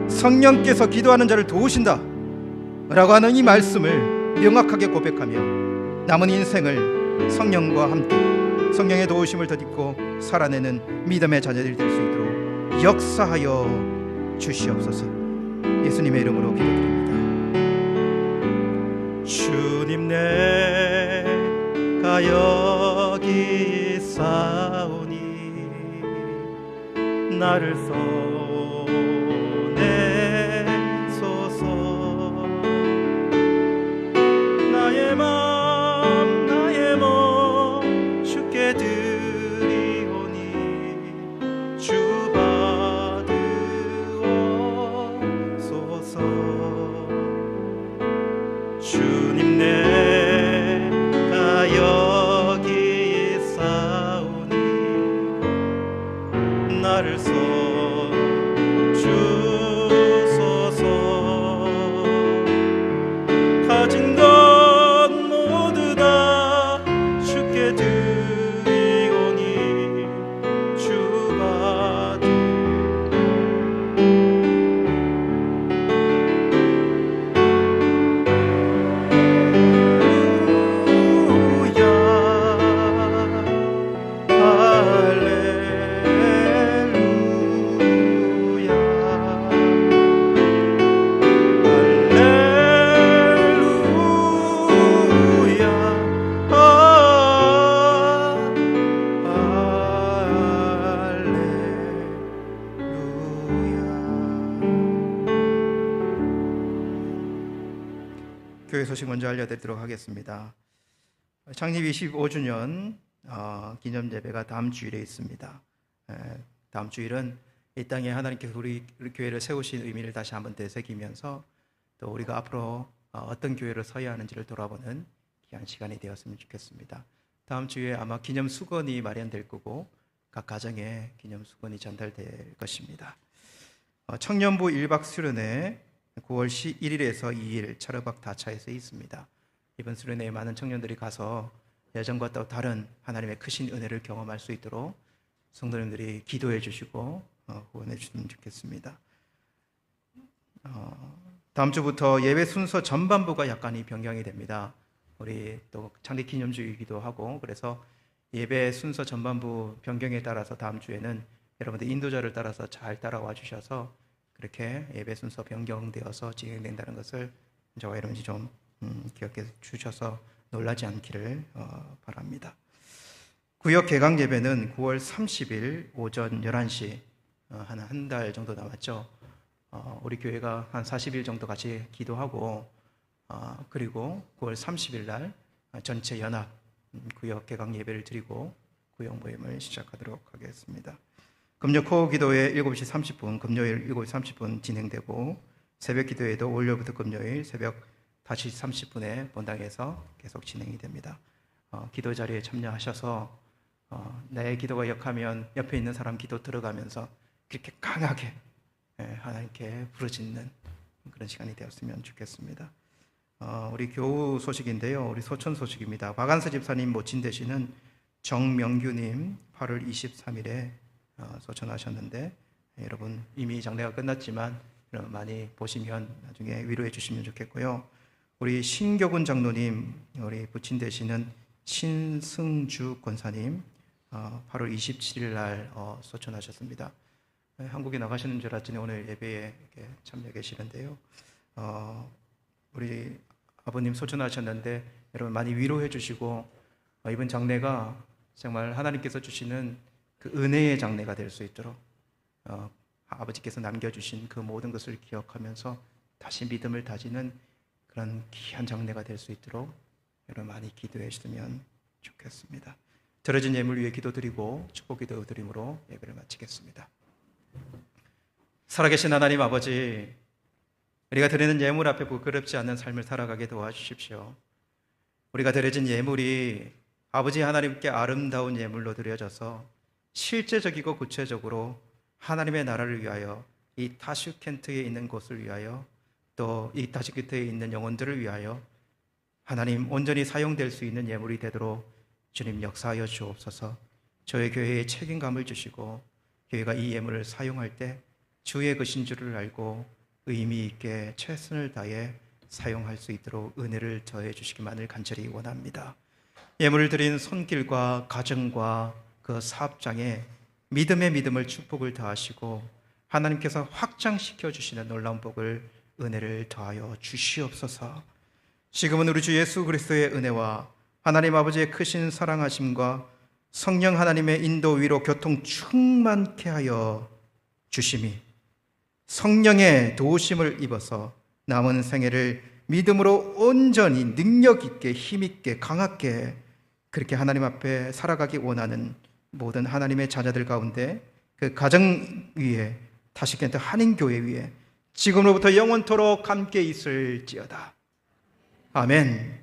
Speaker 1: 성령께서 기도하는 자를 도우신다 라고 하는 이 말씀을 명확하게 고백하며 남은 인생을 성령과 함께 성령의 도우심을 덧입고 살아내는 믿음의 자녀들이 될 수 있도록 역사하여 주시옵소서. 예수님의 이름으로 기도드립니다. 주님, 내가 여기 있사오니 나를 써내소서. 나의 맘 나의 몸 주께 드리오니 주 받으옵소서. 주님, 내가 여기 있사오니 나를 써 주소서. 가진 것 모두 다 주께 드리오니 주 교회 소식 먼저 알려드리도록 하겠습니다. 창립 25주년 기념 예배가 다음 주일에 있습니다. 다음 주일은 이 땅에 하나님께서 우리 교회를 세우신 의미를 다시 한번 되새기면서 또 우리가 앞으로 어떤 교회를 서야 하는지를 돌아보는 귀한 시간이 되었으면 좋겠습니다. 다음 주에 아마 기념 수건이 마련될 거고 각 가정에 기념 수건이 전달될 것입니다. 청년부 1박 수련회 9월 1일에서 2일 차르박 다차에서 있습니다. 이번 수련회에 많은 청년들이 가서 예전과 또 다른 하나님의 크신 은혜를 경험할 수 있도록 성도님들이 기도해 주시고 후원해 주시면 좋겠습니다. 다음 주부터 예배 순서 전반부가 약간이 변경이 됩니다. 우리 또 창립 기념주이기도 하고 그래서 예배 순서 전반부 변경에 따라서 다음 주에는 여러분들 인도자를 따라서 잘 따라와 주셔서 그렇게 예배 순서 변경되어서 진행된다는 것을 저와 여러분이 좀 기억해 주셔서 놀라지 않기를 바랍니다. 구역 개강 예배는 9월 30일 오전 11시 한 달 정도 남았죠. 우리 교회가 한 40일 정도 같이 기도하고 그리고 9월 30일 날 전체 연합 구역 개강 예배를 드리고 구역 모임을 시작하도록 하겠습니다. 금요 코어 기도회 7시 30분, 금요일 7시 30분 진행되고 새벽 기도회도 월요일부터 금요일 새벽 5시 30분에 본당에서 계속 진행이 됩니다. 기도 자리에 참여하셔서 내 기도가 역하면 옆에 있는 사람 기도 들어가면서 그렇게 강하게 하나님께 부르짖는 그런 시간이 되었으면 좋겠습니다. 우리 교우 소식인데요. 우리 소천 소식입니다. 박안서 집사님 모친 되시는 정명규님 8월 23일에 소천하셨는데 여러분 이미 장례가 끝났지만 여러분 많이 보시면 나중에 위로해 주시면 좋겠고요. 우리 신교군 장로님, 우리 부친 되시는 신승주 권사님 8월 27일 날 소천하셨습니다. 한국에 나가시는 줄 알았더니 오늘 예배에 참여 계시는데요. 우리 아버님 소천하셨는데 여러분 많이 위로해 주시고 이번 장례가 정말 하나님께서 주시는 그 은혜의 장례가 될 수 있도록 아버지께서 남겨주신 그 모든 것을 기억하면서 다시 믿음을 다지는 그런 귀한 장례가 될 수 있도록 여러분 많이 기도해 주시면 좋겠습니다. 드려진 예물 위해 기도드리고 축복 기도드림으로 예배를 마치겠습니다. 살아계신 하나님 아버지, 우리가 드리는 예물 앞에 부끄럽지 않는 삶을 살아가게 도와주십시오. 우리가 드려진 예물이 아버지 하나님께 아름다운 예물로 드려져서 실제적이고 구체적으로 하나님의 나라를 위하여 이 타슈켄트에 있는 곳을 위하여 또 이 타슈켄트에 있는 영혼들을 위하여 하나님 온전히 사용될 수 있는 예물이 되도록 주님 역사하여 주옵소서. 저희 교회에 책임감을 주시고 교회가 이 예물을 사용할 때 주의 것인 줄을 알고 의미 있게 최선을 다해 사용할 수 있도록 은혜를 더해 주시기만을 간절히 원합니다. 예물을 드린 손길과 가정과 그 사업장에 믿음의 믿음을 축복을 더하시고 하나님께서 확장시켜 주시는 놀라운 복을 은혜를 더하여 주시옵소서. 지금은 우리 주 예수 그리스도의 은혜와 하나님 아버지의 크신 사랑하심과 성령 하나님의 인도 위로 교통 충만케 하여 주심이 성령의 도우심을 입어서 남은 생애를 믿음으로 온전히 능력 있게 힘 있게 강하게 그렇게 하나님 앞에 살아가기 원하는 모든 하나님의 자녀들 가운데 그 가정 위에 타시켄트 한인교회 위에 지금으로부터 영원토록 함께 있을지어다. 아멘.